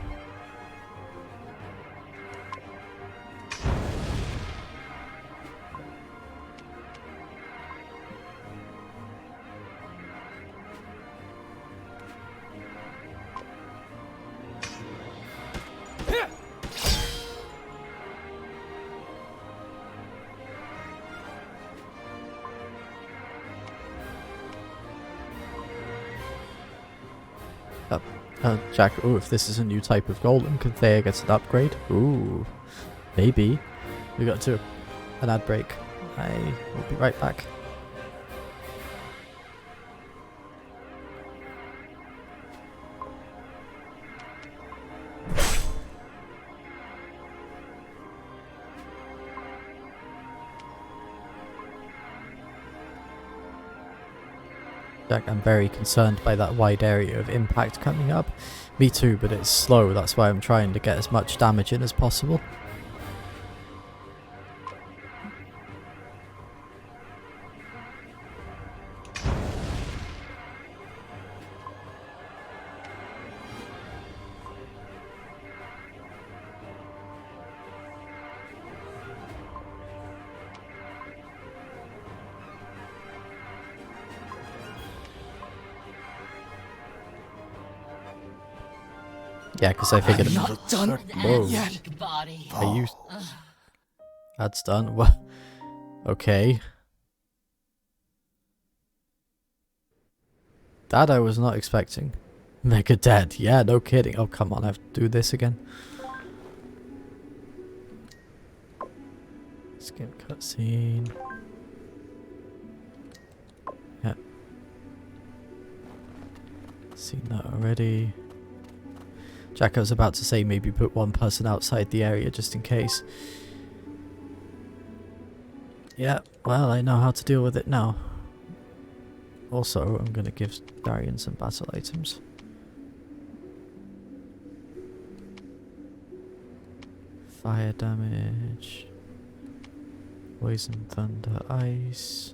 Jack, ooh, if this is a new type of golem, could Thea get an upgrade? Ooh, maybe. We got to an ad break. I will be right back. Jack, I'm very concerned by that wide area of impact coming up. Me too, but it's slow, that's why I'm trying to get as much damage in as possible. Yeah, because I figured... Not done Whoa. yet. Body. Are you... That's done? Well, okay. That I was not expecting. Mega dead. Yeah, no kidding. Oh, come on. I have to do this again. Skip cutscene. Yeah. Seen that already. Jack, I was about to say maybe put one person outside the area just in case. Yeah, well, I know how to deal with it now. Also, I'm going to give Darian some battle items. Fire damage. Poison, thunder, ice.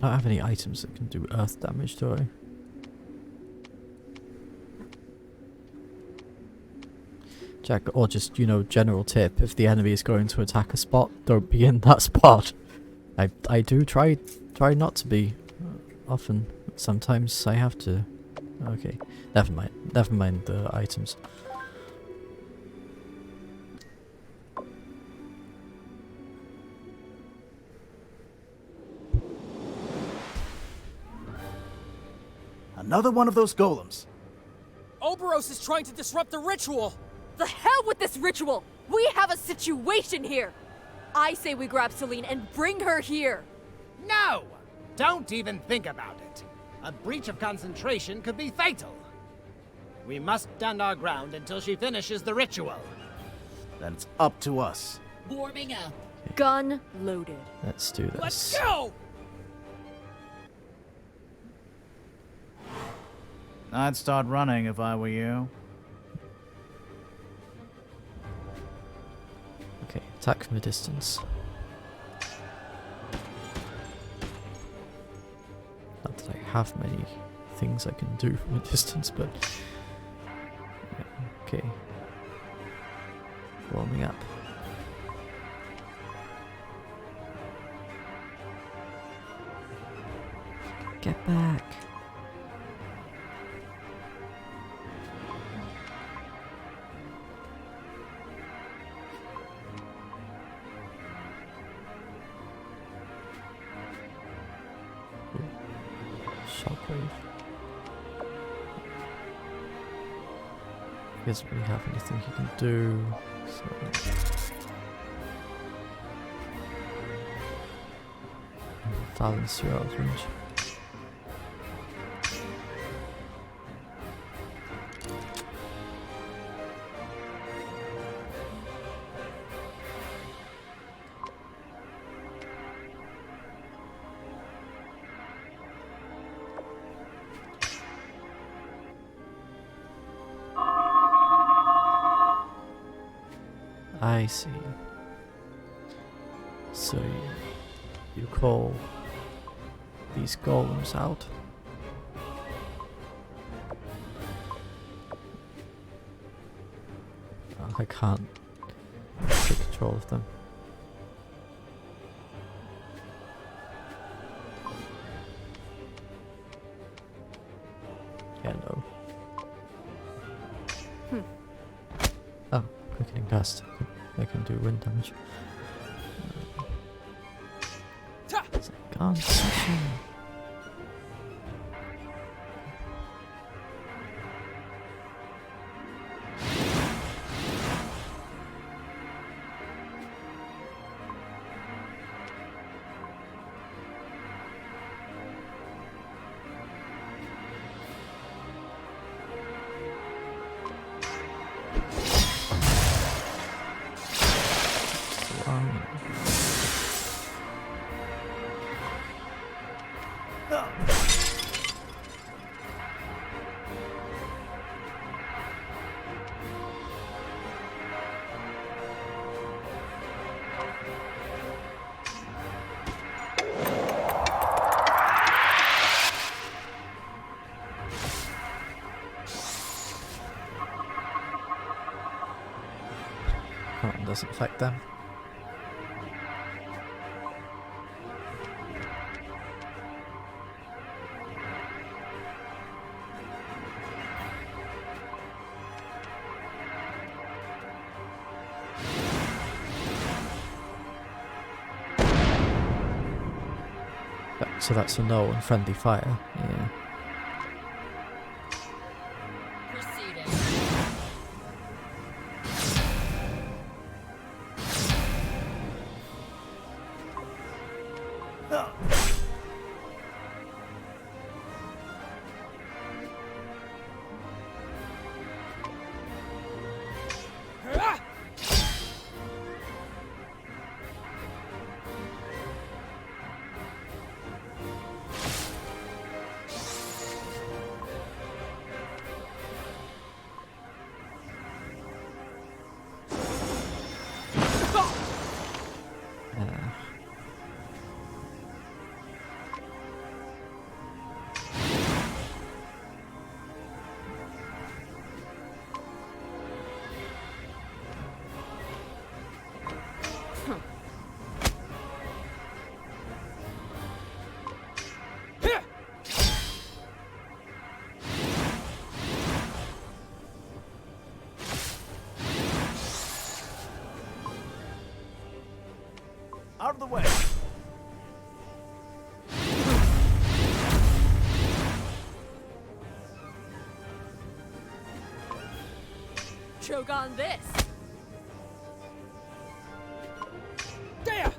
I don't have any items that can do earth damage, do I? Jack, or just, you know, general tip, if the enemy is going to attack a spot, don't be in that spot. I do try not to be, often, sometimes I have to. Okay, never mind the items. Another one of those golems. Oberos is trying to disrupt the ritual! The hell with this ritual! We have a situation here! I say we grab Celine and bring her here! No! Don't even think about it. A breach of concentration could be fatal. We must stand our ground until she finishes the ritual. Then it's up to us. Warming up. Gun loaded. Let's do this. Let's go! I'd start running if I were you. Okay, attack from a distance. Not that I have many things I can do from a distance, but yeah, okay. Warming up. Get back. Shockwave. He doesn't really have anything he can do, so... Balance your out of range. I see. So you call these golems out? Oh, I can't take control of them. Yeah, no. Oh, quickening dust. I can do wind damage. It's like, gone session. Doesn't affect them. So that's a no on friendly fire. Yeah. Proceeding. Out of the way. Choke on this. There!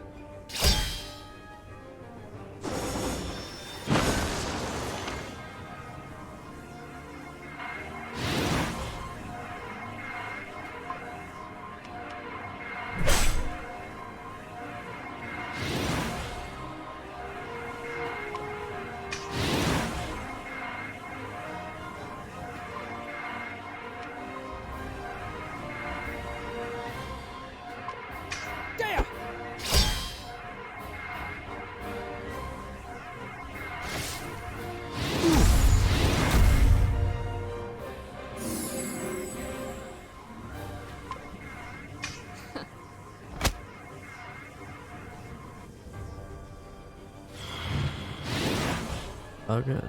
Oh good.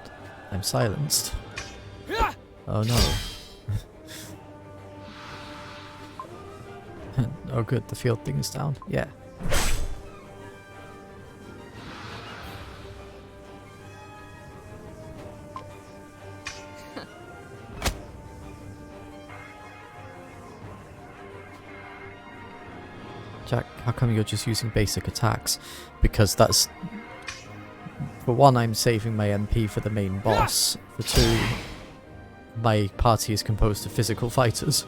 I'm silenced. Oh no. Oh good, the field thing is down. Yeah. Jack, how come you're just using basic attacks? Because that's... For one, I'm saving my MP for the main boss. For two, my party is composed of physical fighters.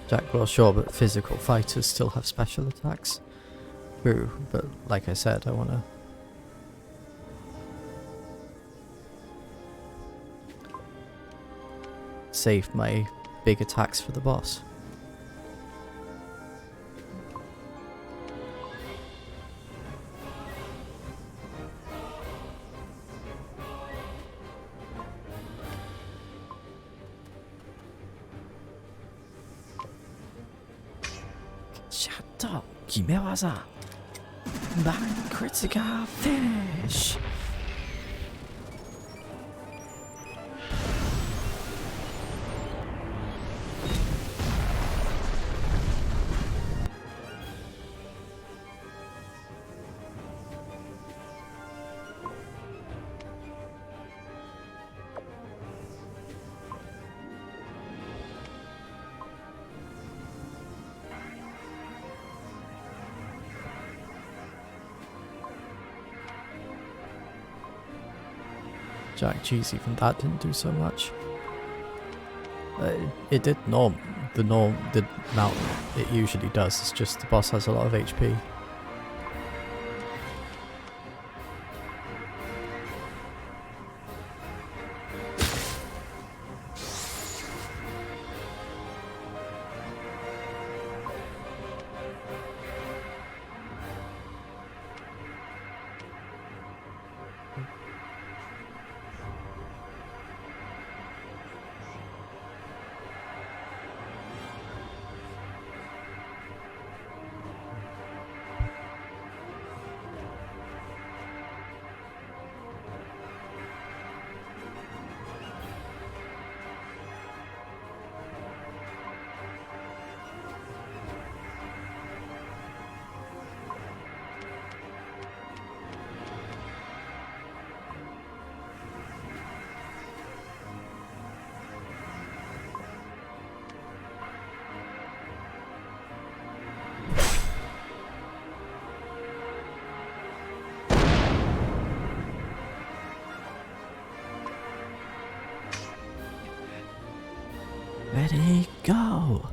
Jack, well sure, but physical fighters still have special attacks. True, but like I said, I wanna... save my big attacks for the boss. Shut up! 決め技 Back critical finish! Jack, geez, even that didn't do so much. It did the amount it usually does. It's just the boss has a lot of HP. Ready, go!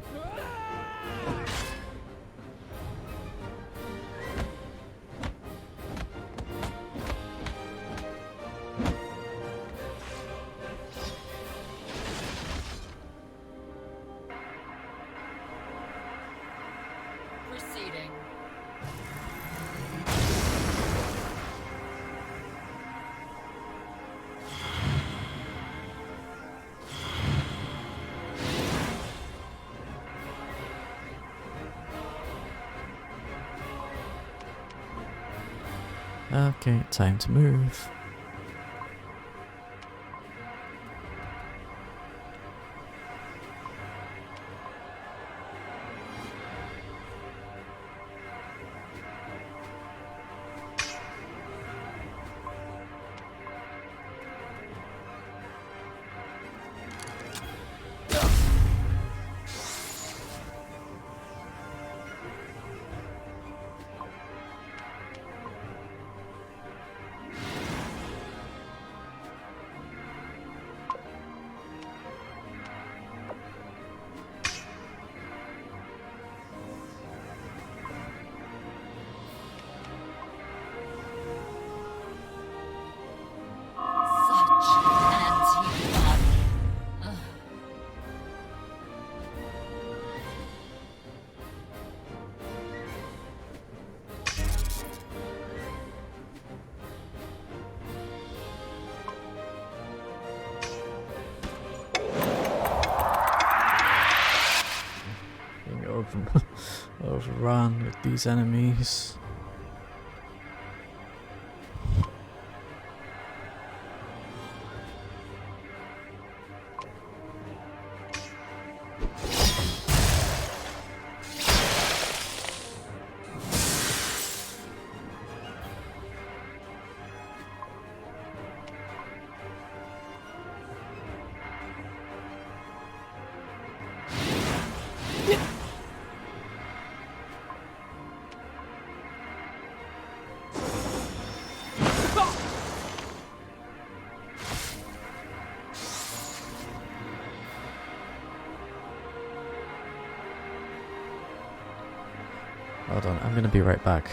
Proceeding. Okay, time to move. overrun with these enemies. Hold on, I'm gonna be right back.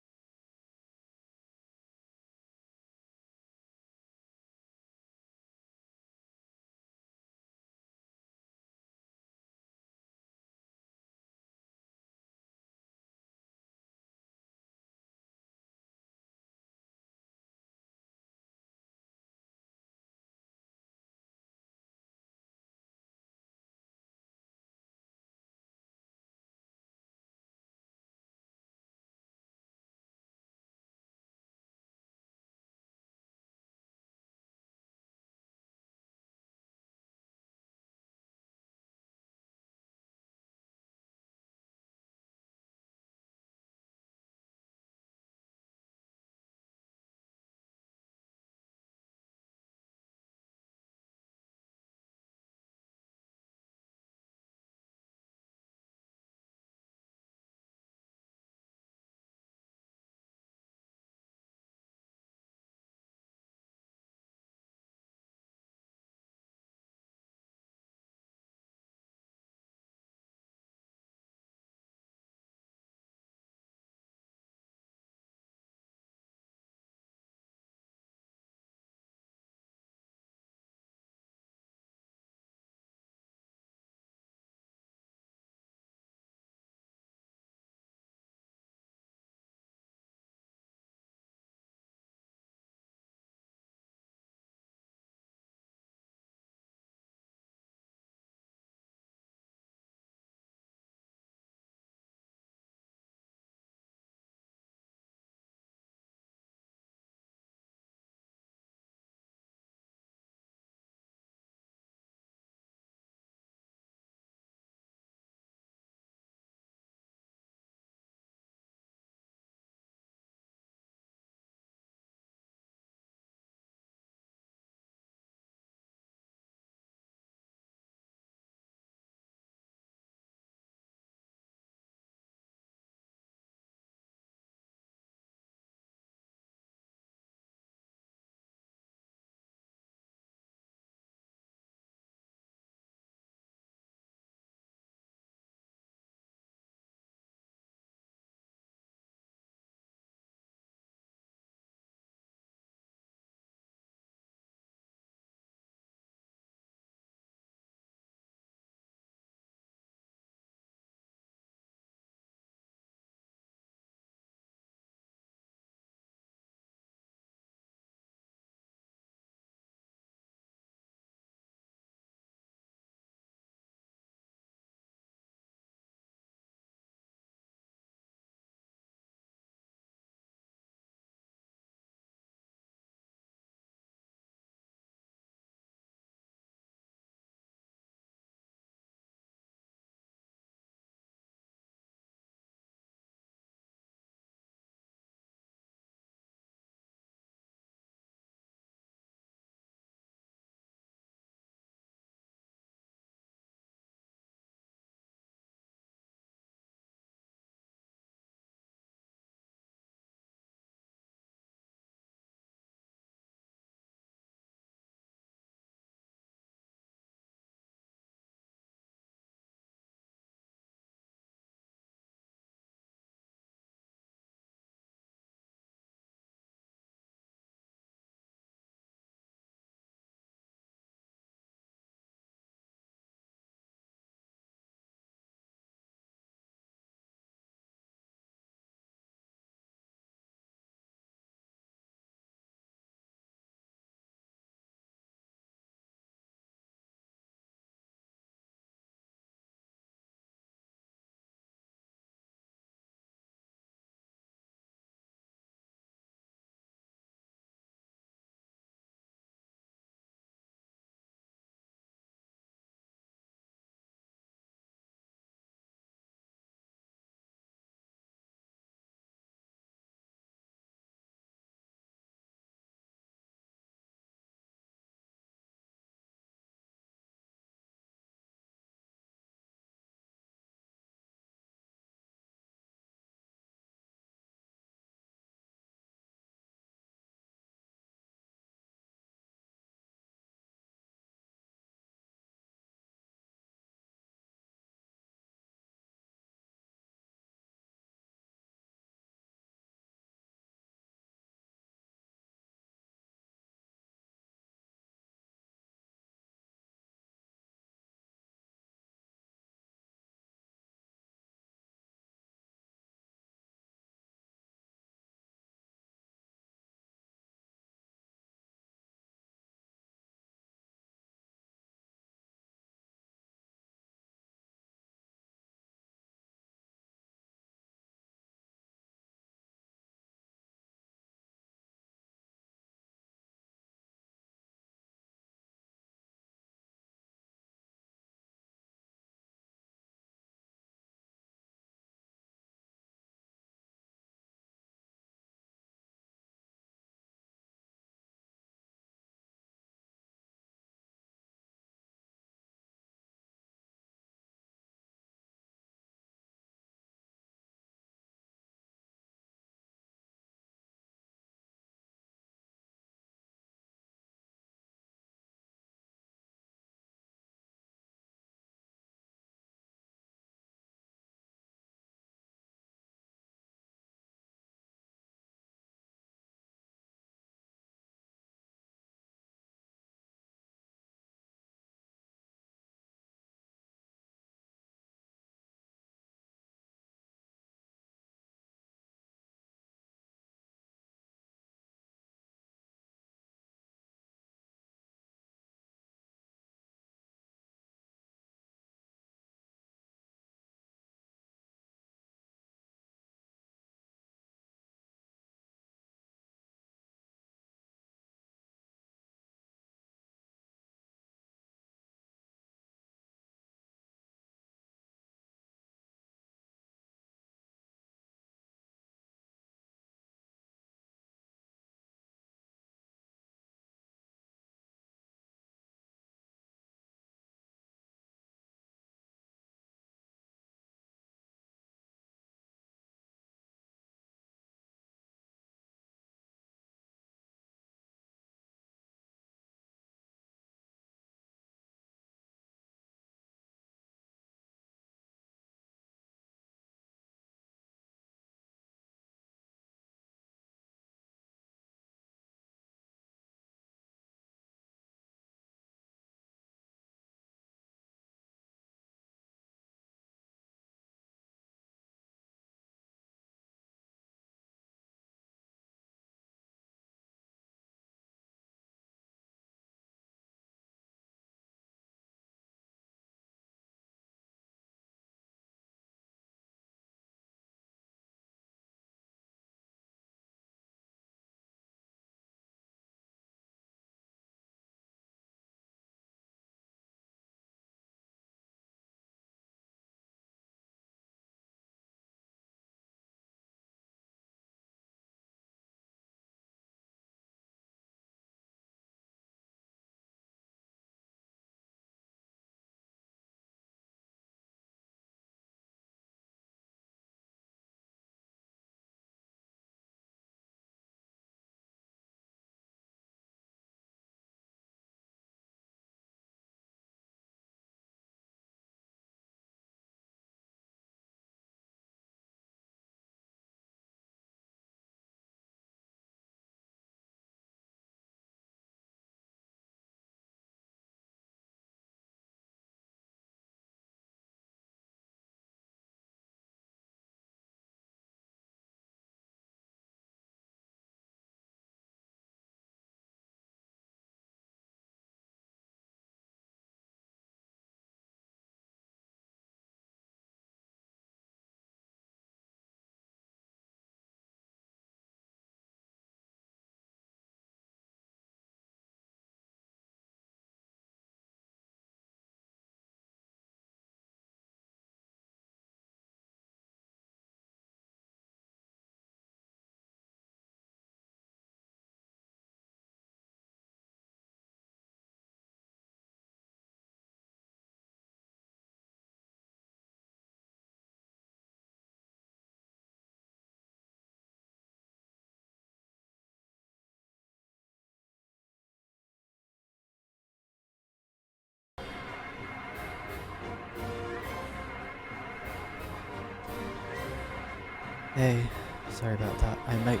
Hey, sorry about that. I might,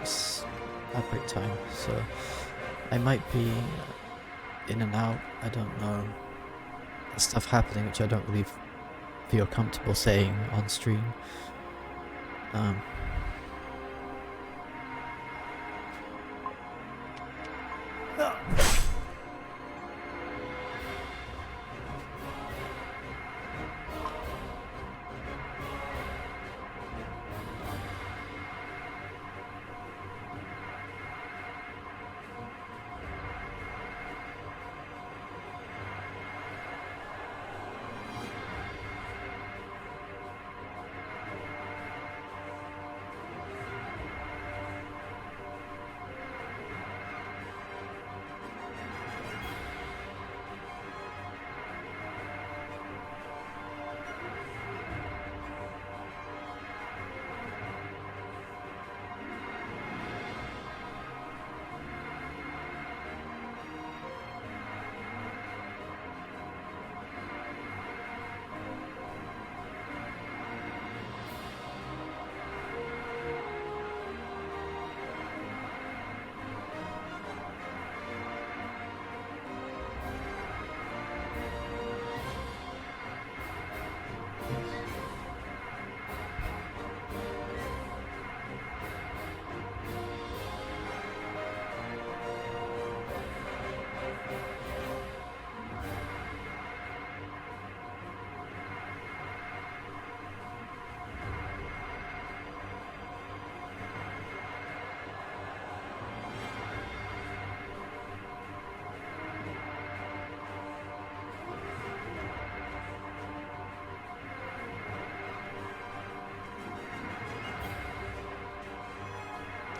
it's outbreak time, so I might be in and out. I don't know. There's stuff happening which I don't really feel comfortable saying on stream.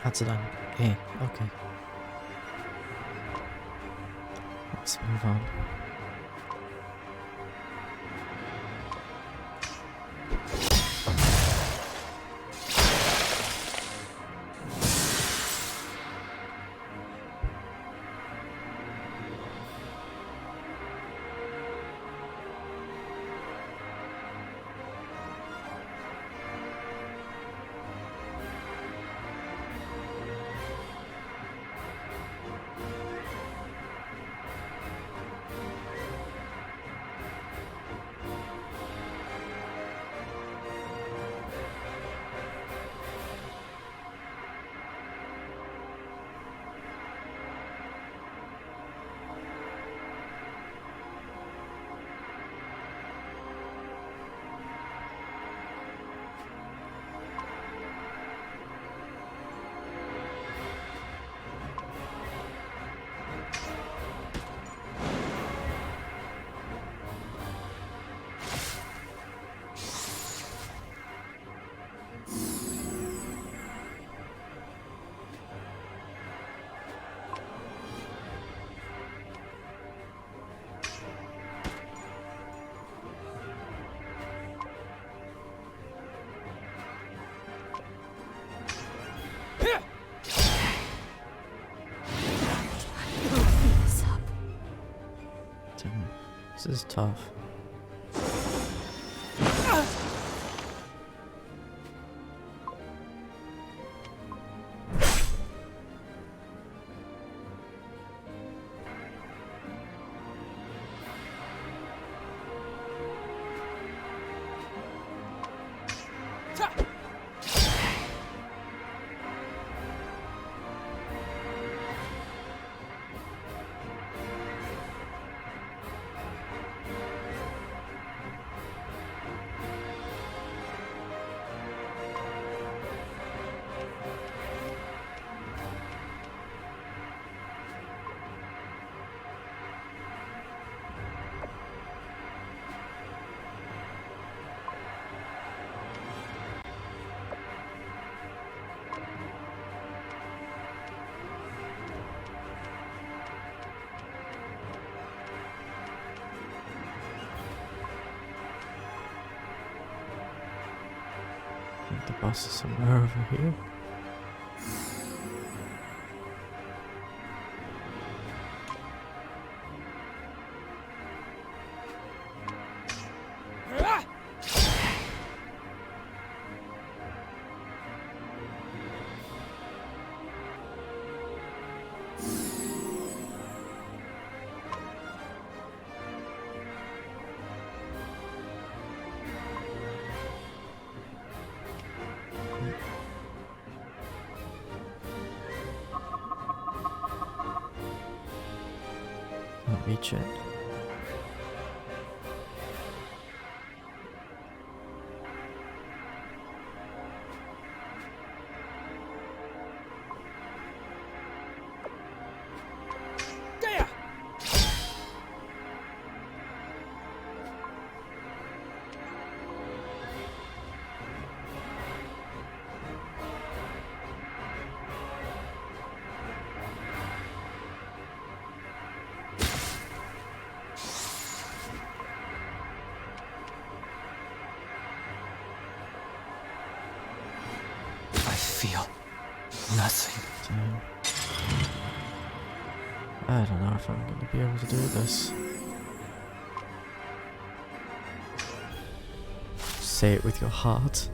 That's it. Hey, okay. Let's move on. Damn, this is tough. I think the boss is somewhere over here. reach it. There! I feel nothing. Damn. I don't know if I'm going to be able to do this. Say it with your heart.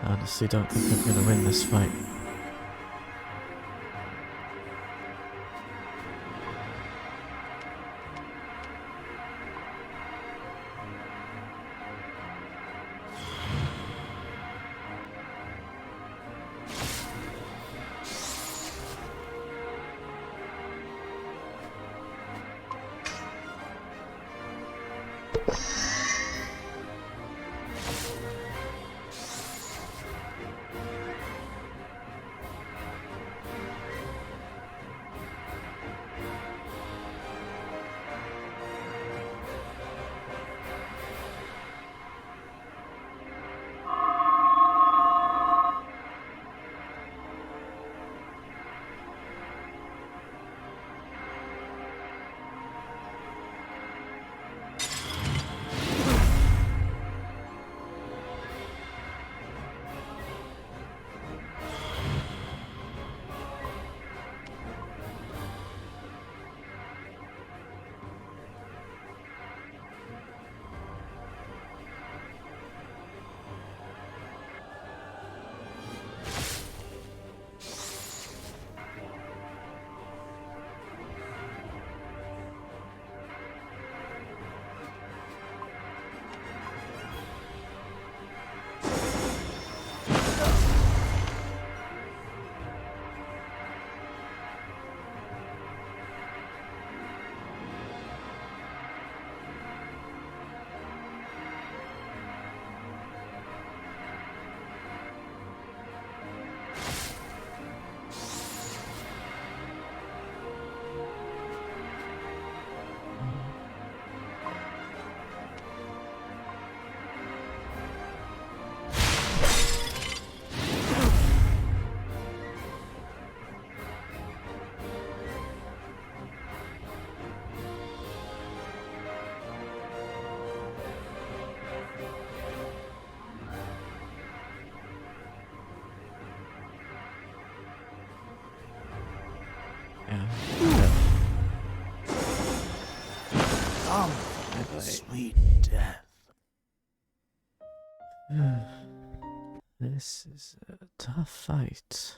I honestly don't think I'm going to win this fight. Come, sweet death. This is a tough fight.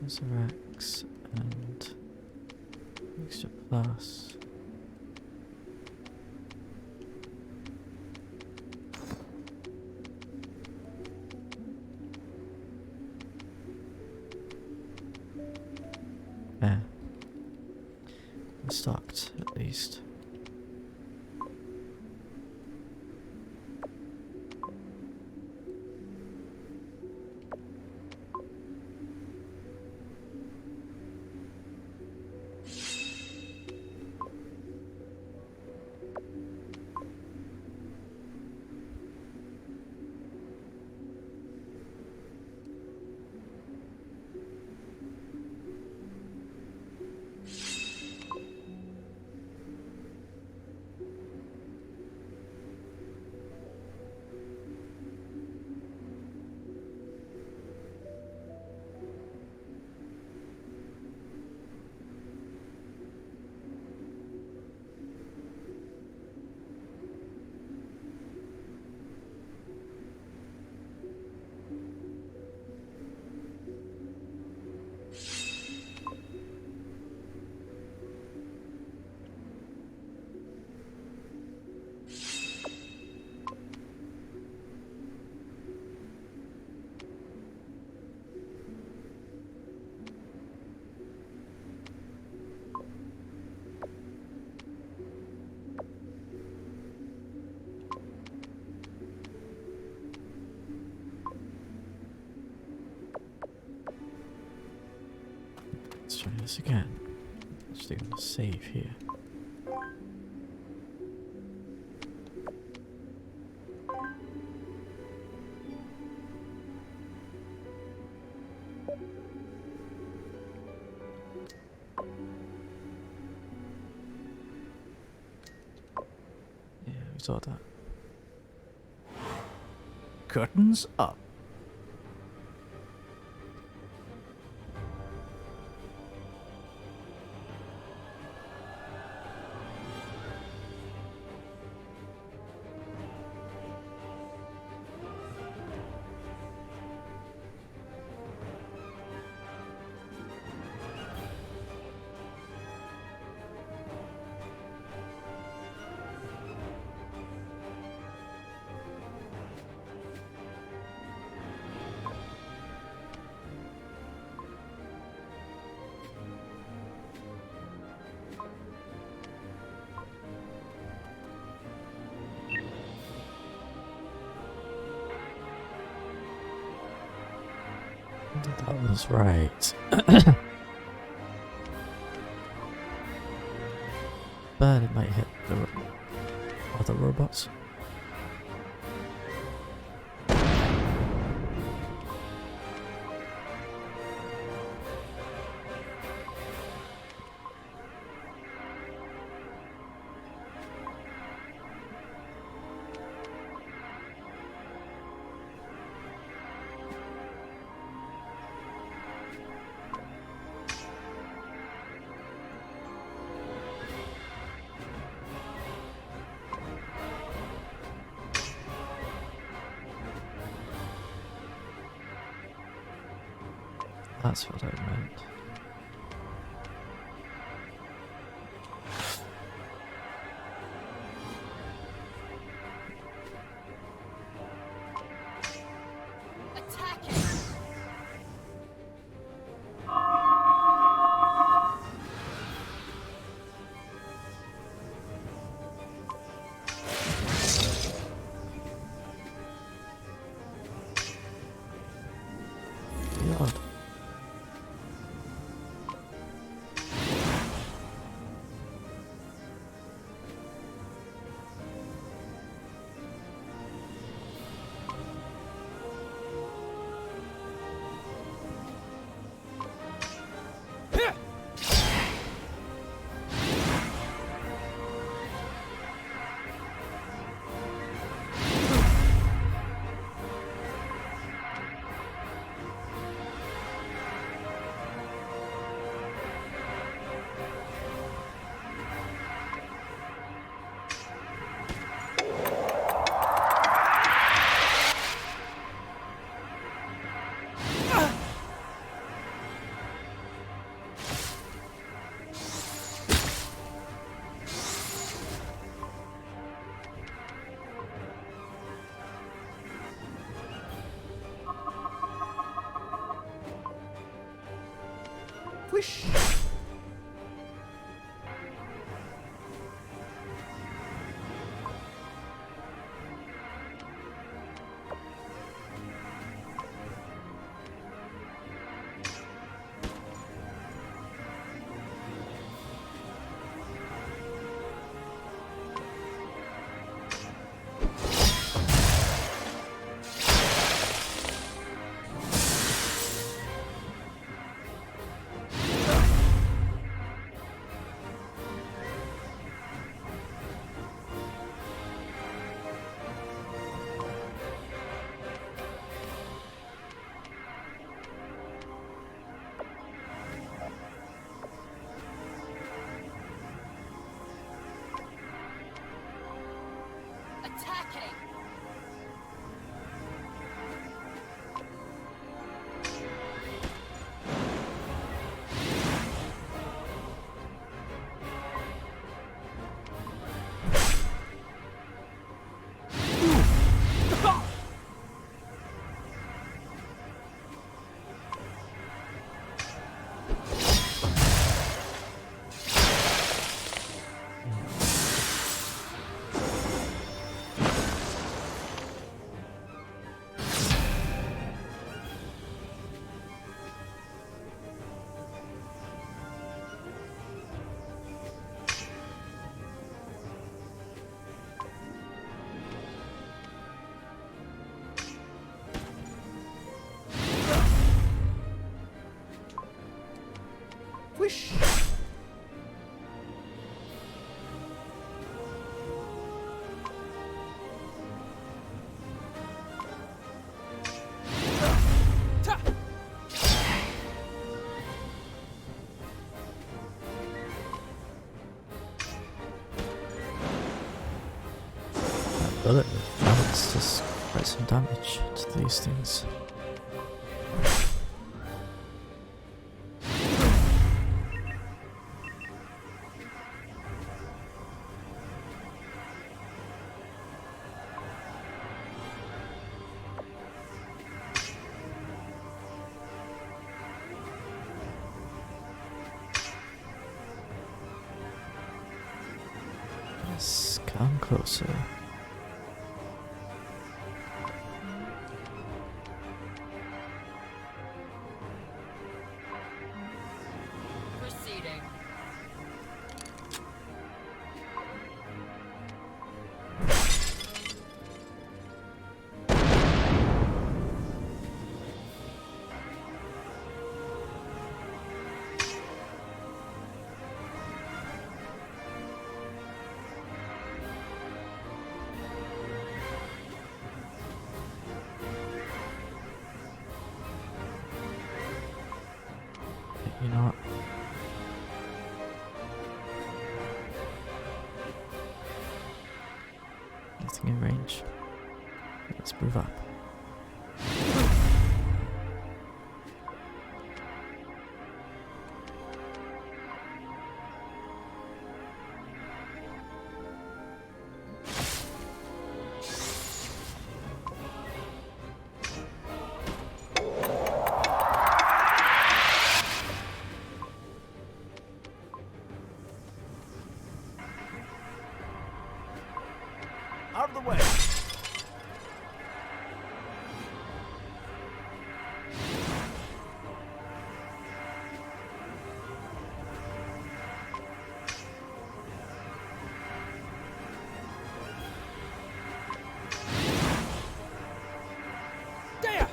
Resurrects and Mixture Plus. Yeah. Stocked at least. Let's try this again. Actually, I'm gonna save here. Yeah, we saw that. Curtains up. That was right. But it might hit the other robots. That's what I meant. Attack it! God. Whoosh! Attacking! Whoosh! That bullet does quite some damage to these things. Yes, come closer. Proceeding. You know what? Nothing in range. Let's move up. Out of the way! There!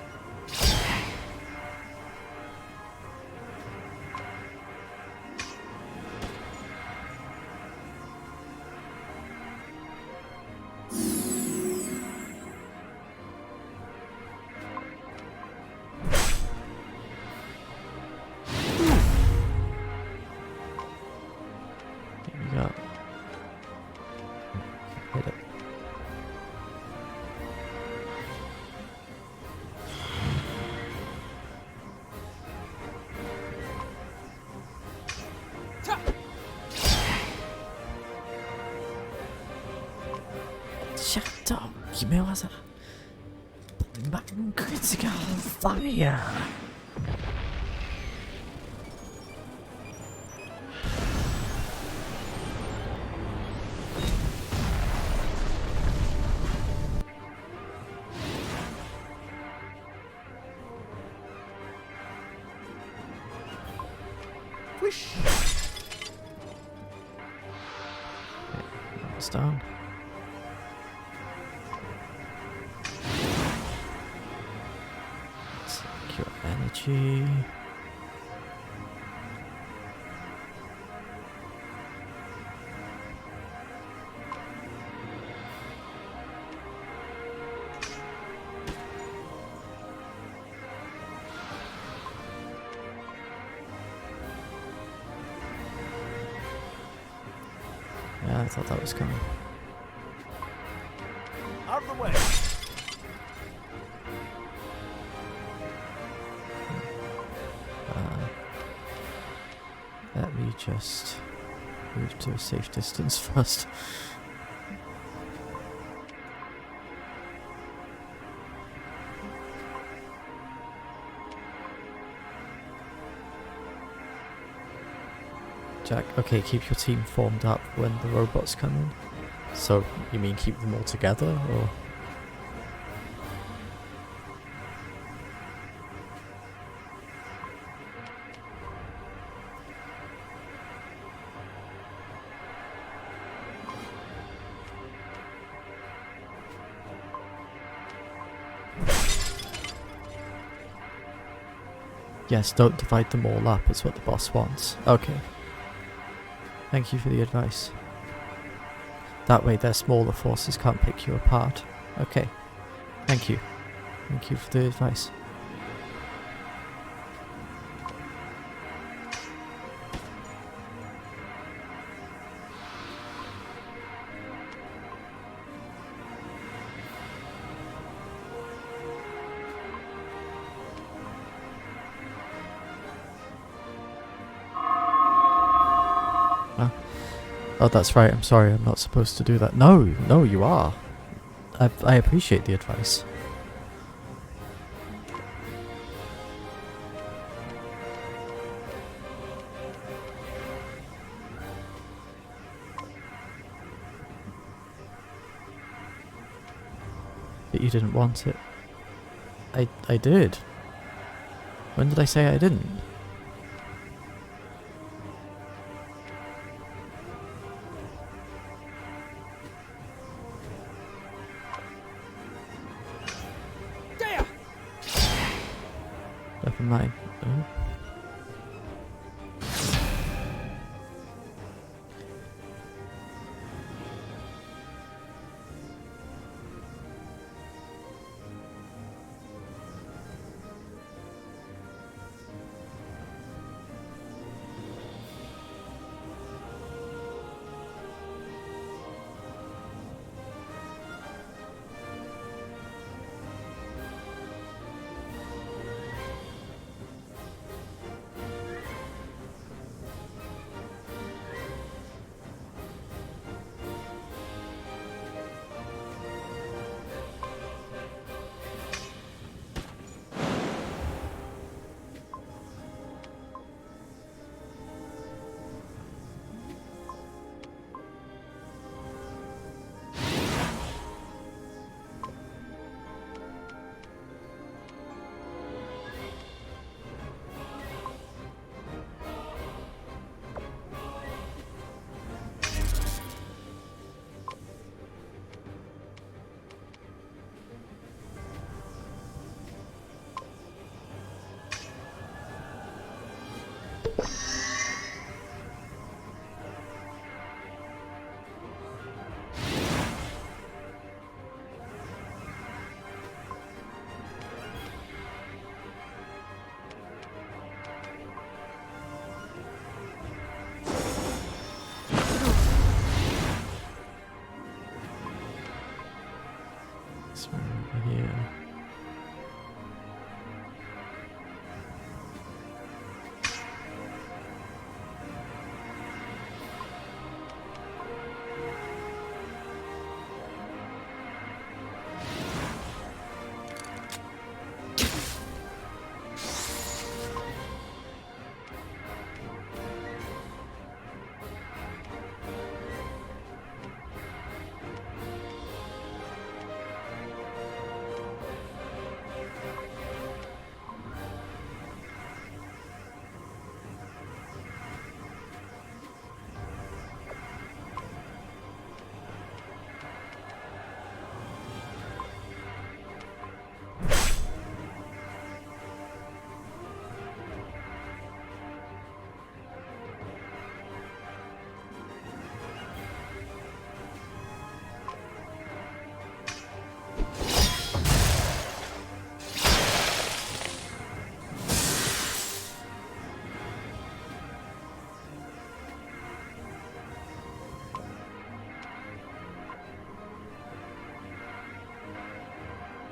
Here we go. Hit it. Shut up! 決め技。Critical fire. Whoosh! It's down. Secure energy. Yeah, I thought that was coming. Out of the way! Let me just move to a safe distance first. Jack, okay, keep your team formed up when the robots come in. So, you mean keep them all together, or...? Yes, don't divide them all up, is what the boss wants. Okay. Thank you for the advice. That way their smaller forces can't pick you apart. Okay. Thank you. Thank you for the advice. Oh, that's right. I'm sorry. I'm not supposed to do that. No, no, you are. I appreciate the advice. But you didn't want it. I did. When did I say I didn't? Never mind. Oh. Over here.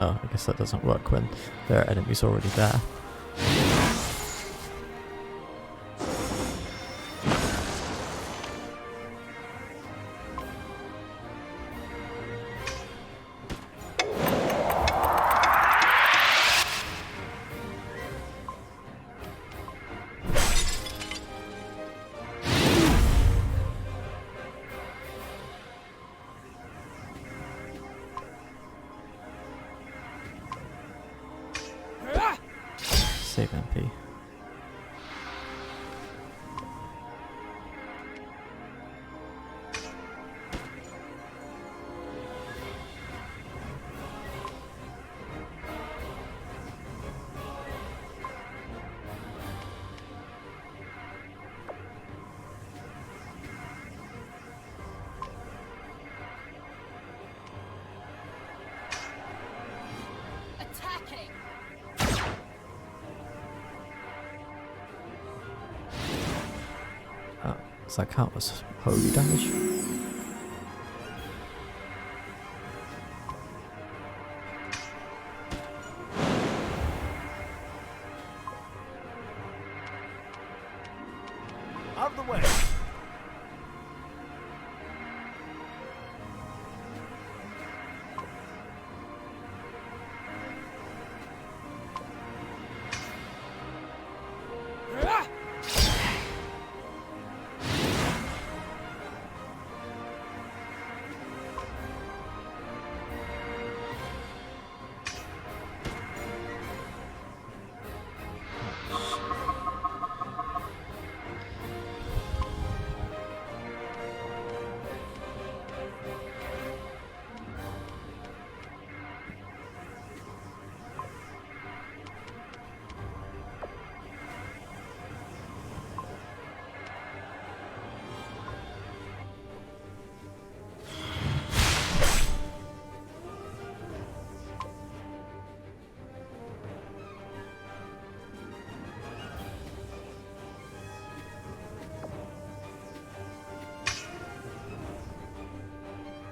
Oh, I guess that doesn't work when there are enemies already there. Save MP. Attacking! Does that count as holy damage? Out of the way.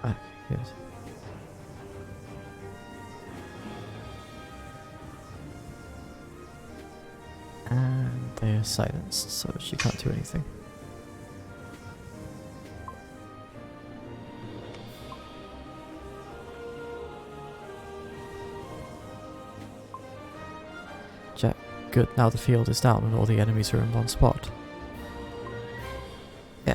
Ah, good. And they are silenced, so she can't do anything. Jack, good. Now the field is down and all the enemies are in one spot. Yeah.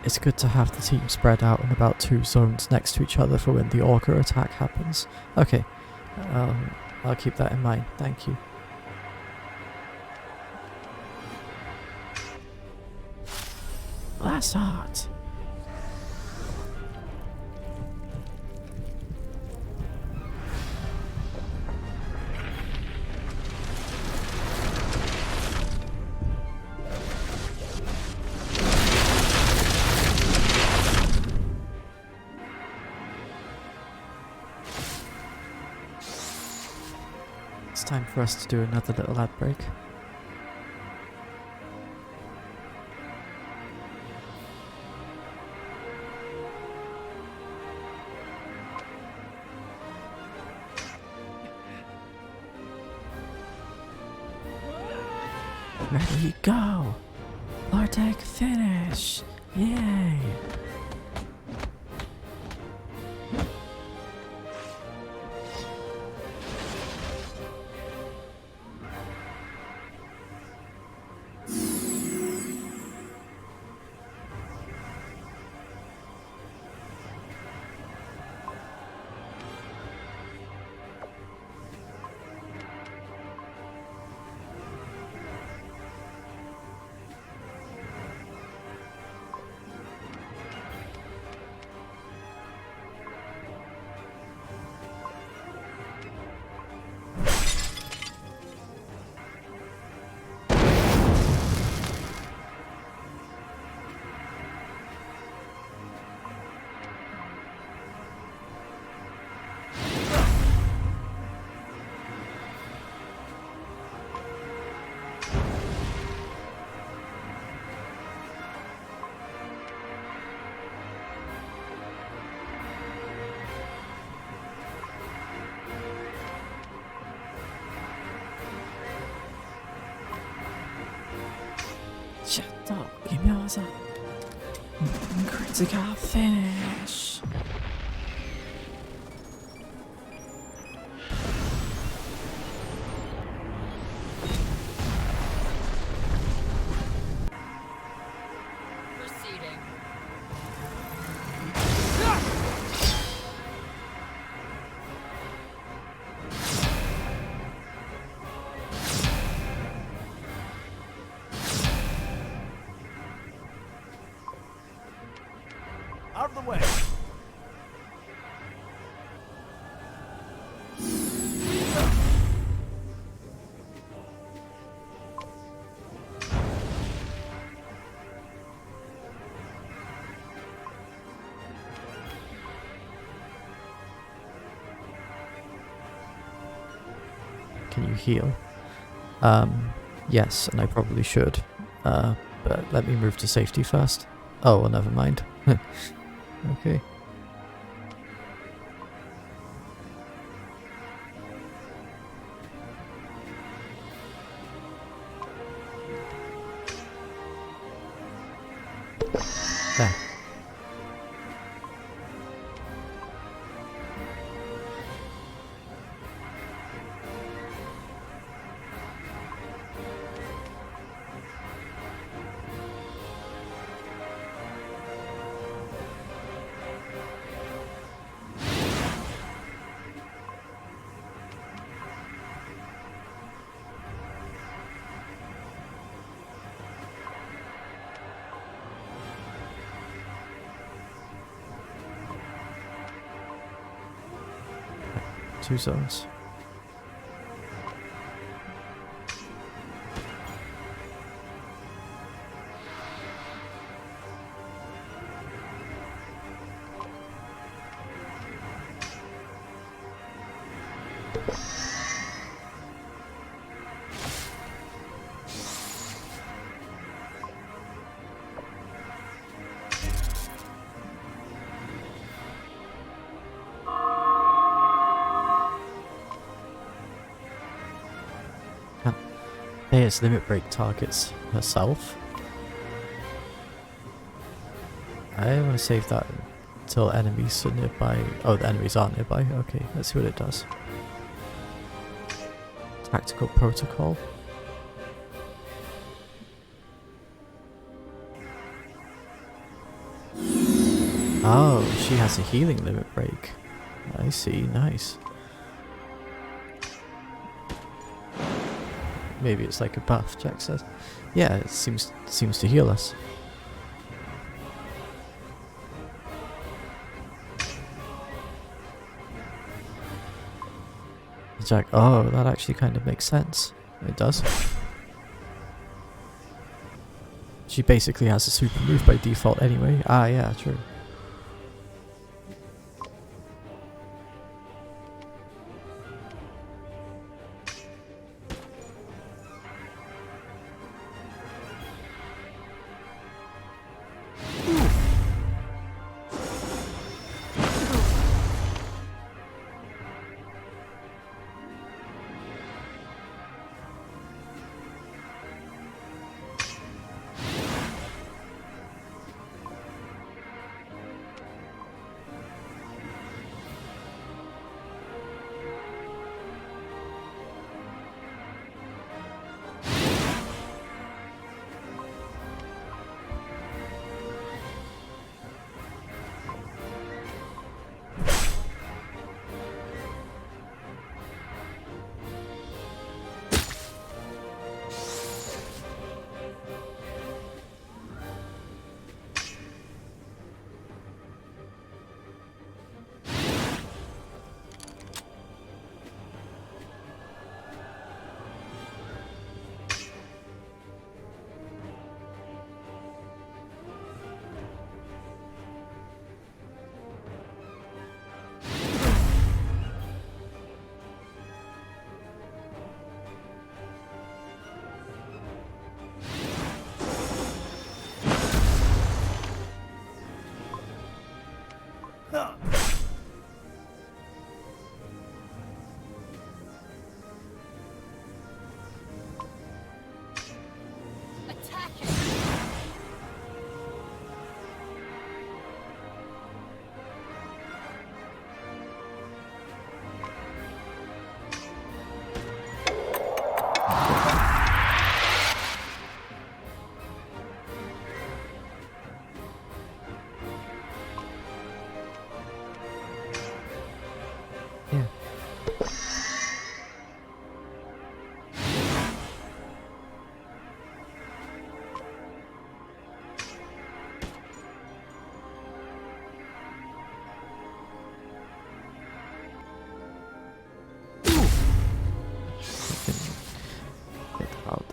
It's good to have the team spread out in about 2 zones next to each other for when the Orca attack happens. Okay, I'll keep that in mind, thank you. Last art. It's time for us to do another little ad break. Ready, go! Bartek, finish! Yay! Dominaza. Critical finish. Proceeding. Out of the way. Can you heal? Yes, and I probably should. But let me move to safety first. Oh, well, never mind. Okay. There. Two zones. There's limit break targets herself. I want to save that until enemies are nearby. Oh, the enemies are nearby. Okay, let's see what it does. Tactical protocol. Oh, she has a healing limit break. I see, nice. Maybe it's like a buff, Jack says. Yeah, it seems to heal us. Jack, oh, that actually kind of makes sense. It does. She basically has a super move by default anyway. Ah, yeah, true.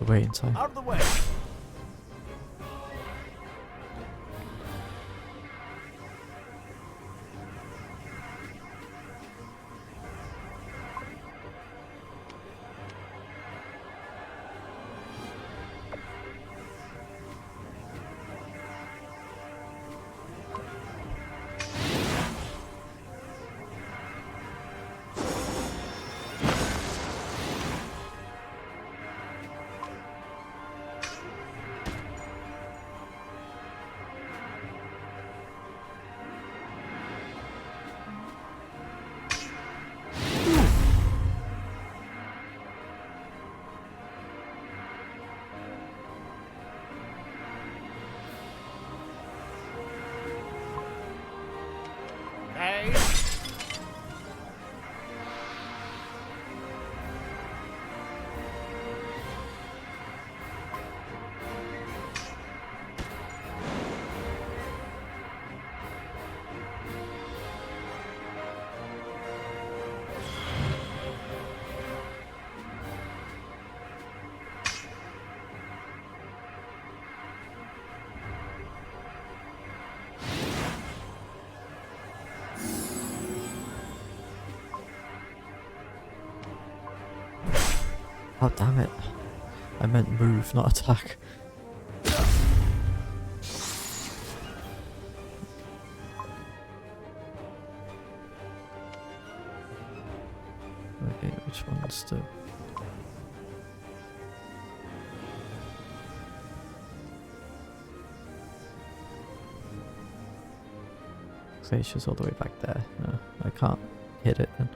the way in time. Out of the way. Hey. Oh damn it. I meant move, not attack. Okay, which one's the... Glacier's all the way back there. No, I can't hit it then.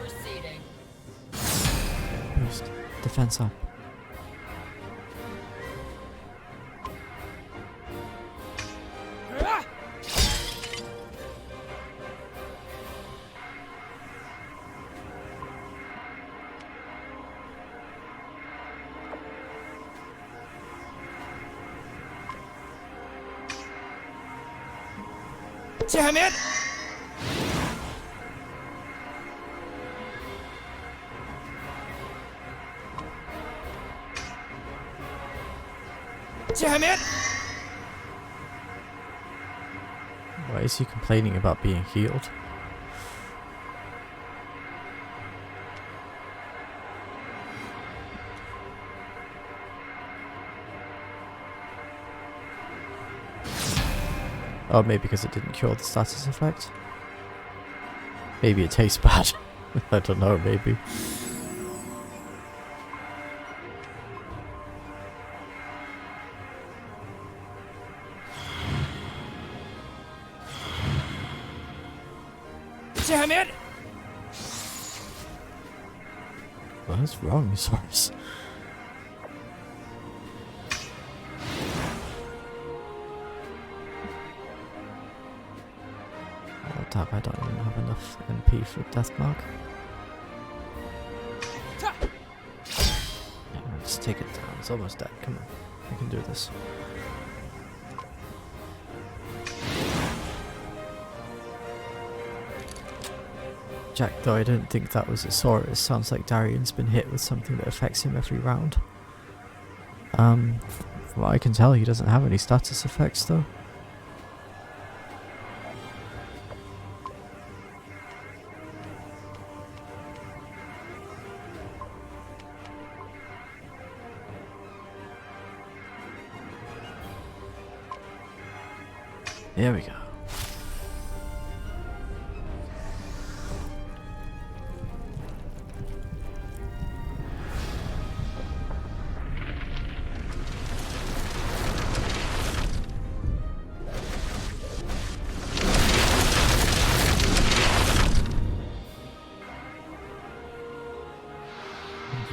Proceeding. Boost defense up. Damn it! Damn it! Why is he complaining about being healed? Oh, maybe because it didn't cure the status effect? Maybe it tastes bad. I don't know, maybe. Damn it! What's wrong, Saurus? Oh, damn, I don't even have enough MP for Deathmark. Yeah, let's take it down. It's almost dead. Come on. We can do this. Jack, though I don't think that was a Saurus. Sounds like Darian's been hit with something that affects him every round. From what I can tell, he doesn't have any status effects though. There we go.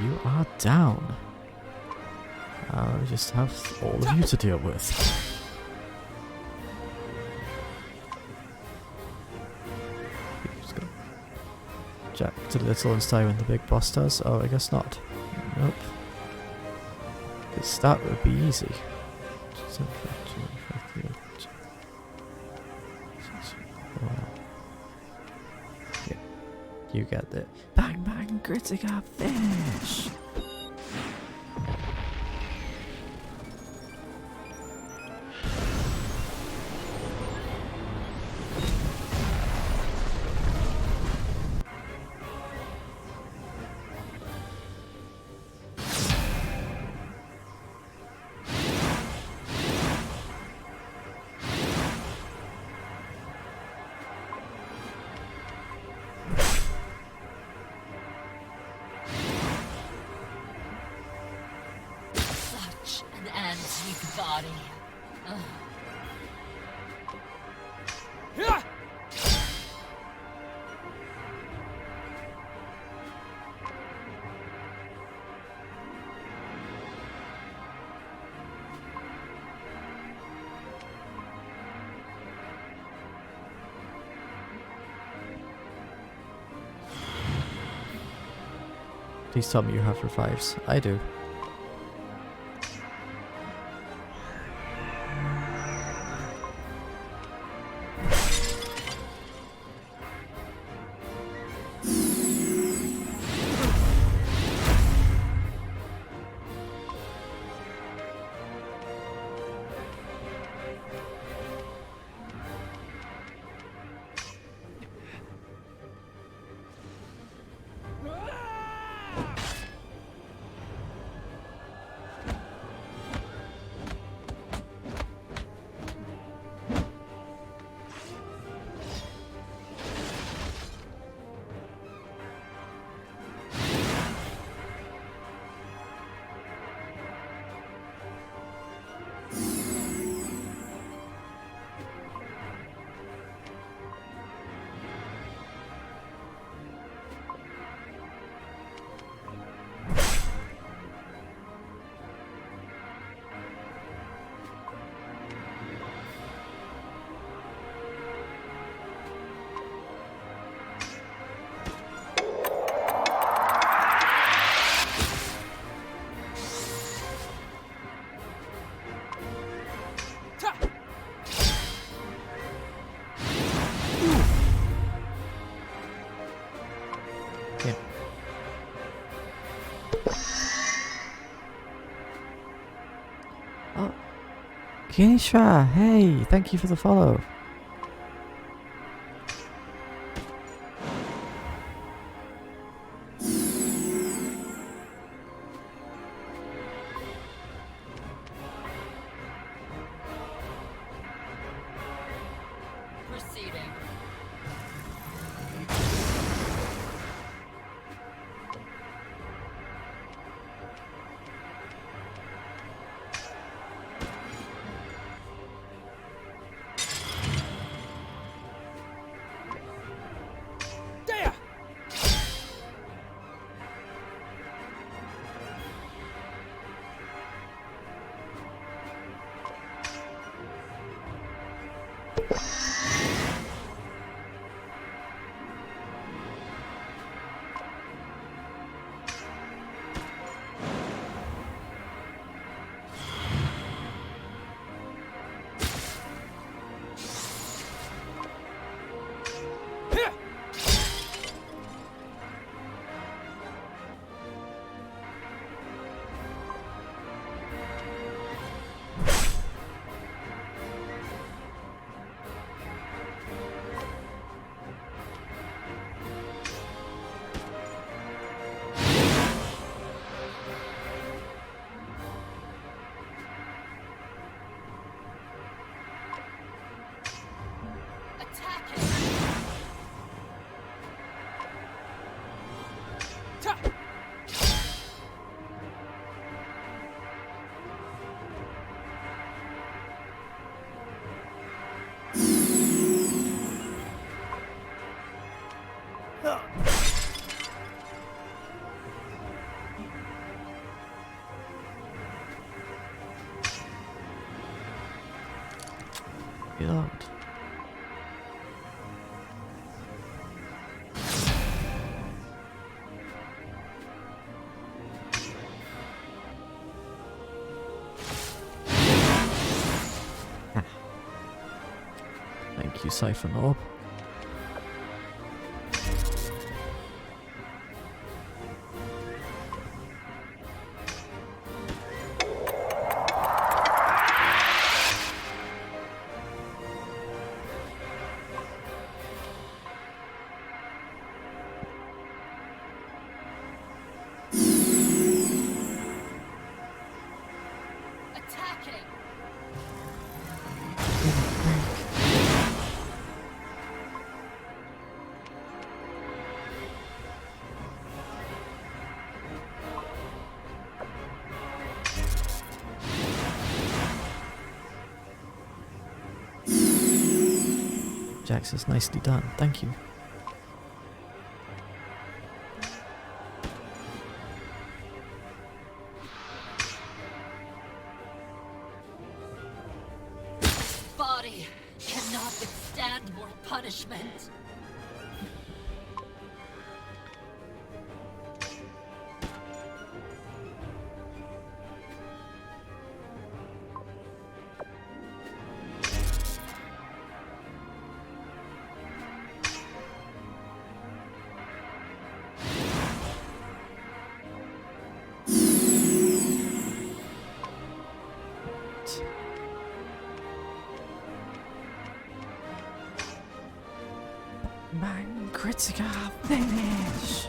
You are down. I just have all of you to deal with. Just go. Jack to the little and stay when the big boss does. Oh, I guess not. Nope. Because that would be easy. Just unfortunate. You get it. Bang bang Critica fish! Such an antique body. Ugh. Please tell me you have revives. I do. Keisha, hey, thank you for the follow. Proceeding. God. Thank you, Siphon Orb. Jax, that's nicely done. Thank you. Body cannot withstand more punishment. Man, critical finish!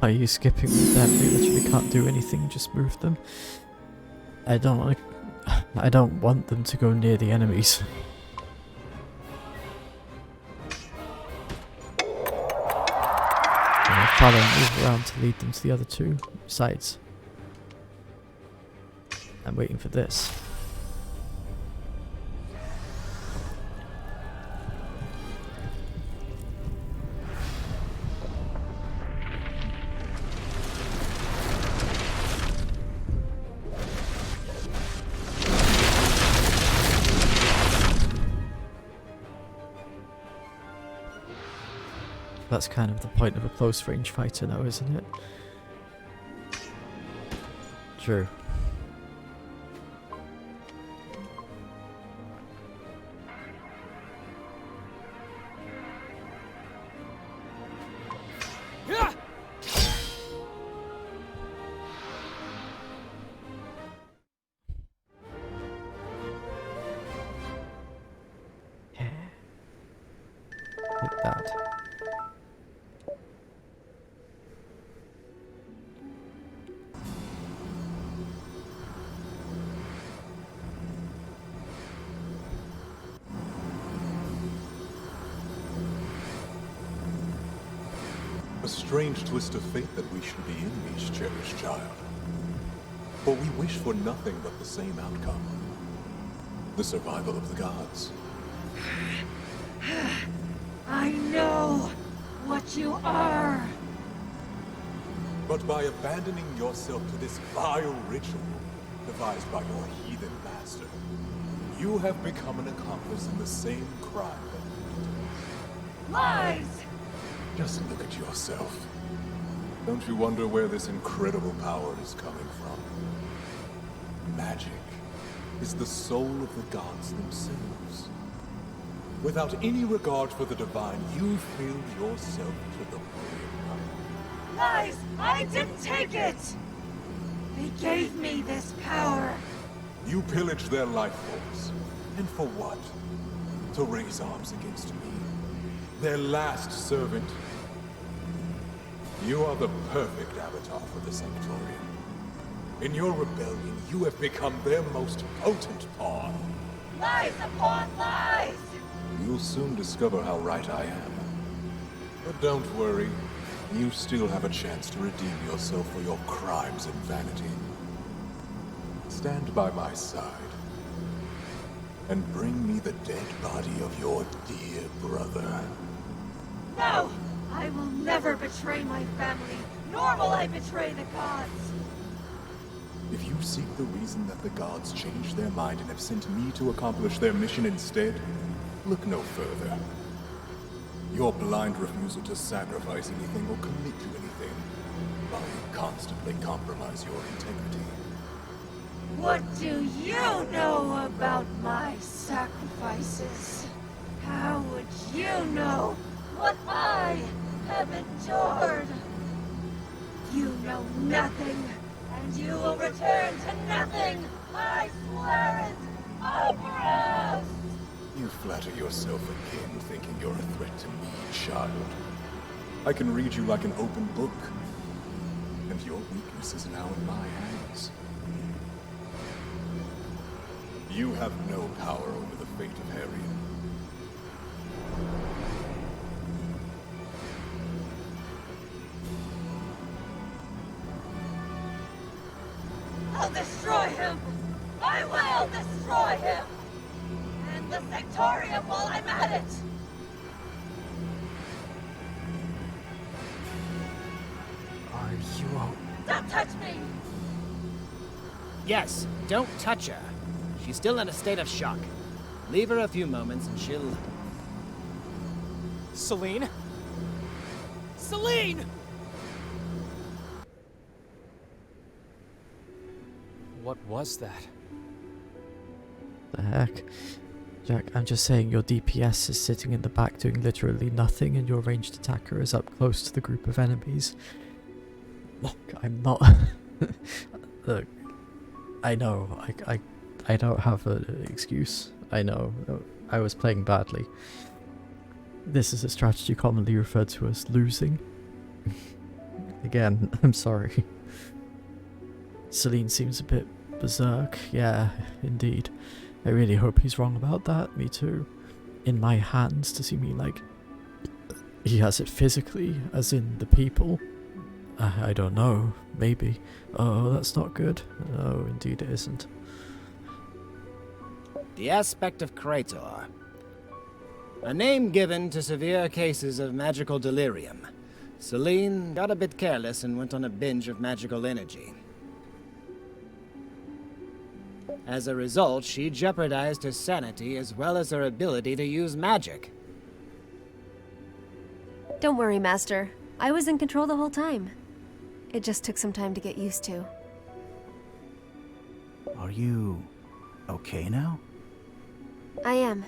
Are you skipping with that? We literally can't do anything, just move them. I don't want them to go near the enemies. I'll follow and move around to lead them to the other two sides. I'm waiting for this. That's kind of the point of a close range fighter now, isn't it? True. Like that. A strange twist of fate that we should be enemies, cherished child. For we wish for nothing but the same outcome. The survival of the gods. I know what you are. But by abandoning yourself to this vile ritual devised by your heathen master, you have become an accomplice in the same crime that Lies! Just look at yourself. Don't you wonder where this incredible power is coming from? Magic is the soul of the gods themselves. Without any regard for the divine, you filled yourself to the brim. Lies! I didn't take it! They gave me this power. You pillaged their life force. And for what? To raise arms against me. Their last servant. You are the perfect avatar for the Sanctorium. In your rebellion, you have become their most potent pawn. Lies upon lies! you'll soon discover how right I am. But don't worry, you still have a chance to redeem yourself for your crimes and vanity. Stand by my side and bring me the dead body of your dear brother. No! I will never betray my family, nor will I betray the gods! If you seek the reason that the gods changed their mind and have sent me to accomplish their mission instead, look no further. Your blind refusal to sacrifice anything or commit to anything, while you constantly compromise your integrity. What do you know about my sacrifices? How would you know what I have endured? You know nothing, and you will return to nothing! I swear it! Oberus! You flatter yourself again, thinking you're a threat to me, child. I can read you like an open book, and your weakness is now in my hands. You have no power over the fate of Harrion. I'll destroy him! I will destroy him! And the Sanctorium while I'm at it! Are you all... Don't touch me! Yes, don't touch her. She's still in a state of shock. Leave her a few moments and she'll... Celine? Celine! What was that? The heck? Jack, I'm just saying your DPS is sitting in the back doing literally nothing and your ranged attacker is up close to the group of enemies. Look, I'm not... Look, I know, I don't have an excuse. I know, I was playing badly. This is a strategy commonly referred to as losing. Again, I'm sorry. Celine seems a bit berserk. Yeah, indeed. I really hope he's wrong about that. Me too. In my hands, does he mean like he has it physically, as in the people? I don't know. Maybe. Oh, that's not good. No, indeed it isn't. The aspect of Krator. A name given to severe cases of magical delirium. Celine got a bit careless and went on a binge of magical energy. As a result, she jeopardized her sanity as well as her ability to use magic. Don't worry, Master. I was in control the whole time. It just took some time to get used to. Are you okay now? I am.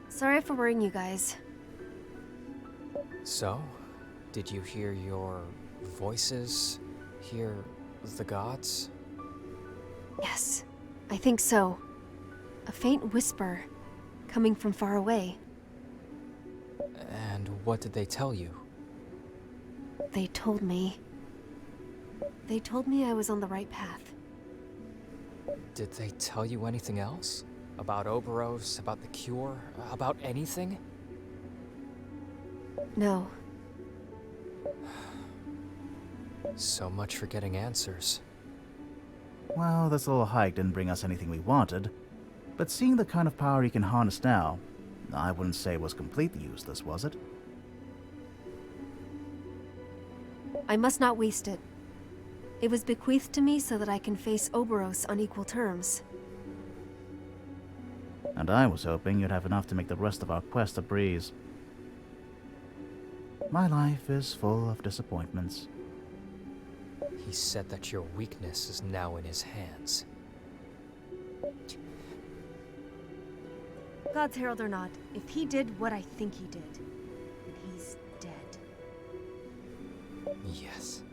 Sorry for worrying you guys. So, did you hear your voices? Hear the gods? Yes, I think so. A faint whisper, coming from far away. And what did they tell you? They told me... They told me I was on the right path. Did they tell you anything else? About Oberos, about the cure, about anything? No. So much for getting answers. Well, this little hike didn't bring us anything we wanted, but seeing the kind of power he can harness now, I wouldn't say it was completely useless, was it? I must not waste it. It was bequeathed to me so that I can face Oberos on equal terms. And I was hoping you'd have enough to make the rest of our quest a breeze. My life is full of disappointments. He said that your weakness is now in his hands. God's Herald or not, if he did what I think he did, he's dead. Yes.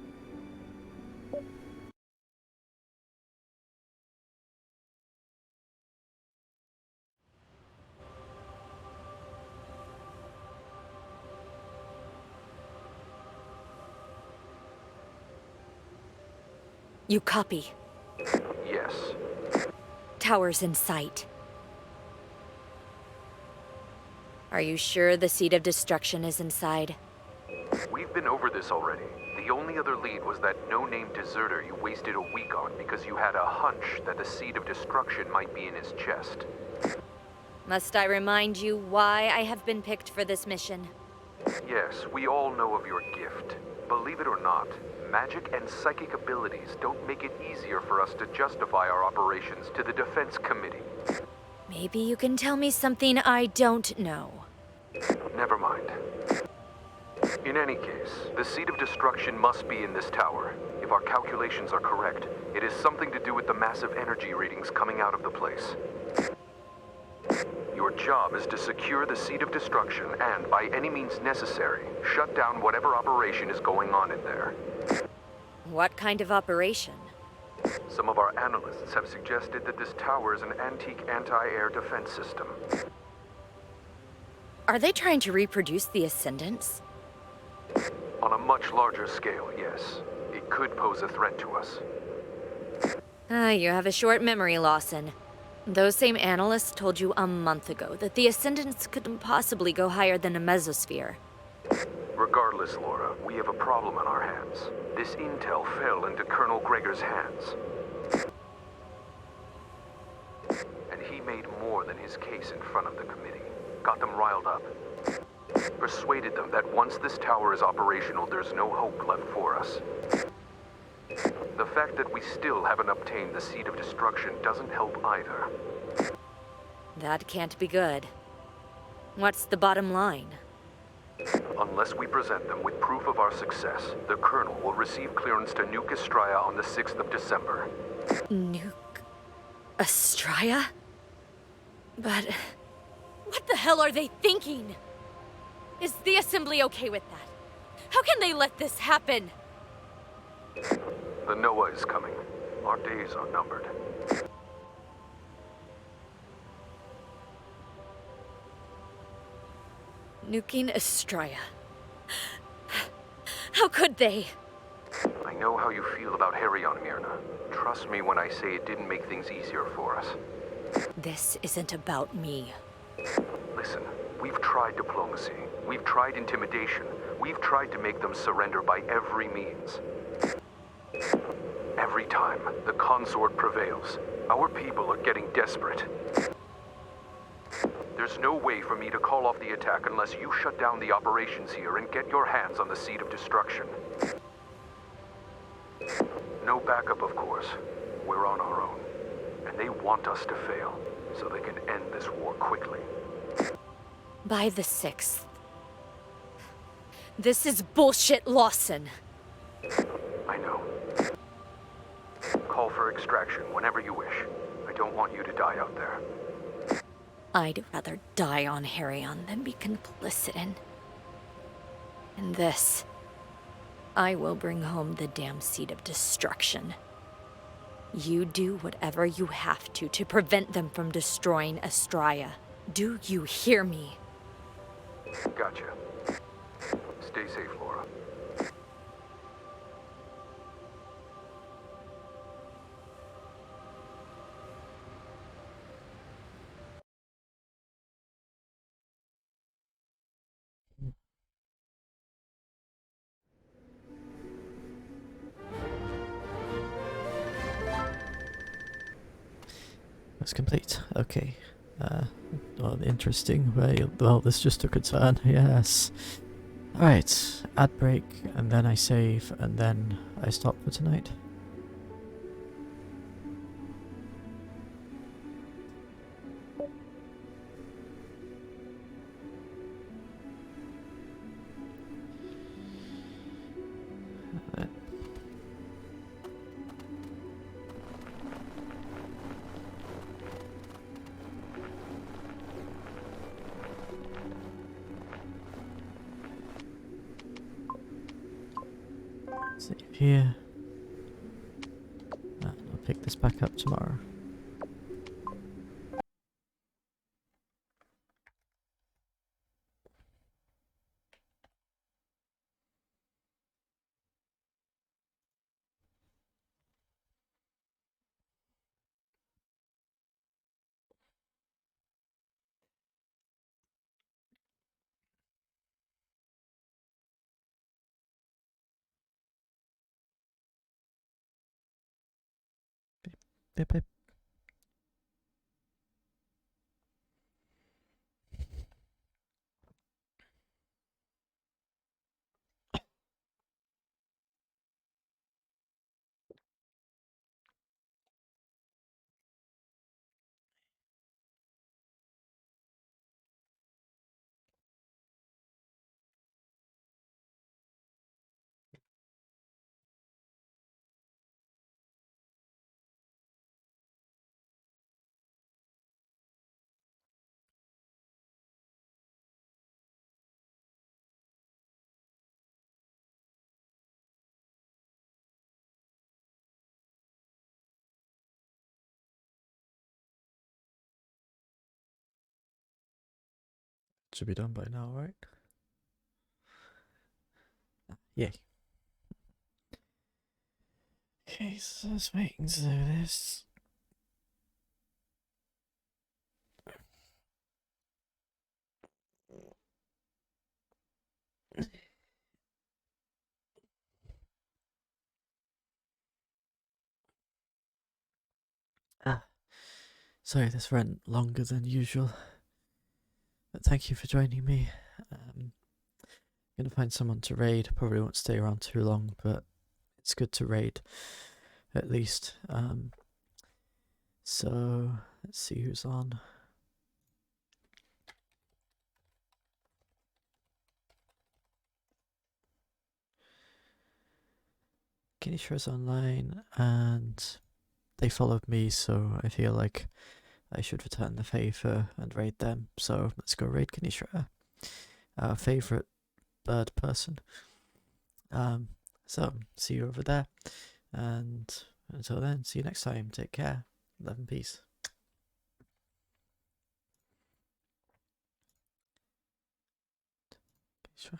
You copy. Yes. Towers in sight. Are you sure the Seed of Destruction is inside? We've been over this already. The only other lead was that no-name deserter you wasted a week on because you had a hunch that the Seed of Destruction might be in his chest. Must I remind you why I have been picked for this mission? Yes, we all know of your gift. Believe it or not, magic and psychic abilities don't make it easier for us to justify our operations to the Defense Committee. Maybe you can tell me something I don't know. Never mind. In any case, the Seed of Destruction must be in this tower. If our calculations are correct, it is something to do with the massive energy readings coming out of the place. Your job is to secure the Seed of Destruction and, by any means necessary, shut down whatever operation is going on in there. What kind of operation? Some of our analysts have suggested that this tower is an antique anti-air defense system. Are they trying to reproduce the Ascendants? On a much larger scale, yes. It could pose a threat to us. You have a short memory, Lawson. Those same analysts told you a month ago that the Ascendants couldn't possibly go higher than a mesosphere. Regardless, Laura, we have a problem on our hands. This intel fell into Colonel Gregor's hands. And he made more than his case in front of the committee. Got them riled up. Persuaded them that once this tower is operational, there's no hope left for us. The fact that we still haven't obtained the Seed of Destruction doesn't help either. That can't be good. What's the bottom line? Unless we present them with proof of our success, the Colonel will receive clearance to nuke Estraya on the 6th of December. Nuke Estraya? But what the hell are they thinking? Is the Assembly okay with that? How can they let this happen? The Noah is coming. Our days are numbered. Nuking Estraya. How could they? I know how you feel about Heryon, Myrna. Trust me when I say it didn't make things easier for us. This isn't about me. Listen, we've tried diplomacy. We've tried intimidation. We've tried to make them surrender by every means. Every time, the consort prevails. Our people are getting desperate. There's no way for me to call off the attack unless you shut down the operations here and get your hands on the Seed of Destruction. No backup, of course. We're on our own. And they want us to fail, so they can end this war quickly. By the 6th. This is bullshit, Lawson. I know. Call for extraction whenever you wish. I don't want you to die out there. I'd rather die on Heryon than be complicit in this. I will bring home the damn Seed of Destruction. You do whatever you have to prevent them from destroying Estraya. Do you hear me? Gotcha. Stay safe, Laura. That's complete. Okay. Well, interesting. Well, this just took a turn. Yes. Alright. Ad break, and then I save, and then I stop for tonight. Save here. And I'll pick this back up tomorrow. Bip bip. Should be done by now, right? Yay. Okay, so let's waiting to do this. Sorry, this ran longer than usual. But thank you for joining me. I'm gonna find someone to raid. Probably won't stay around too long, but it's good to raid at least. So let's see who's on. Kinishra's online, and they followed me, so I feel like I should return the favor and raid them. So let's go raid Kinishra, our favorite bird person. So see you over there, and until then, see you next time. Take care. Love and peace. Sure.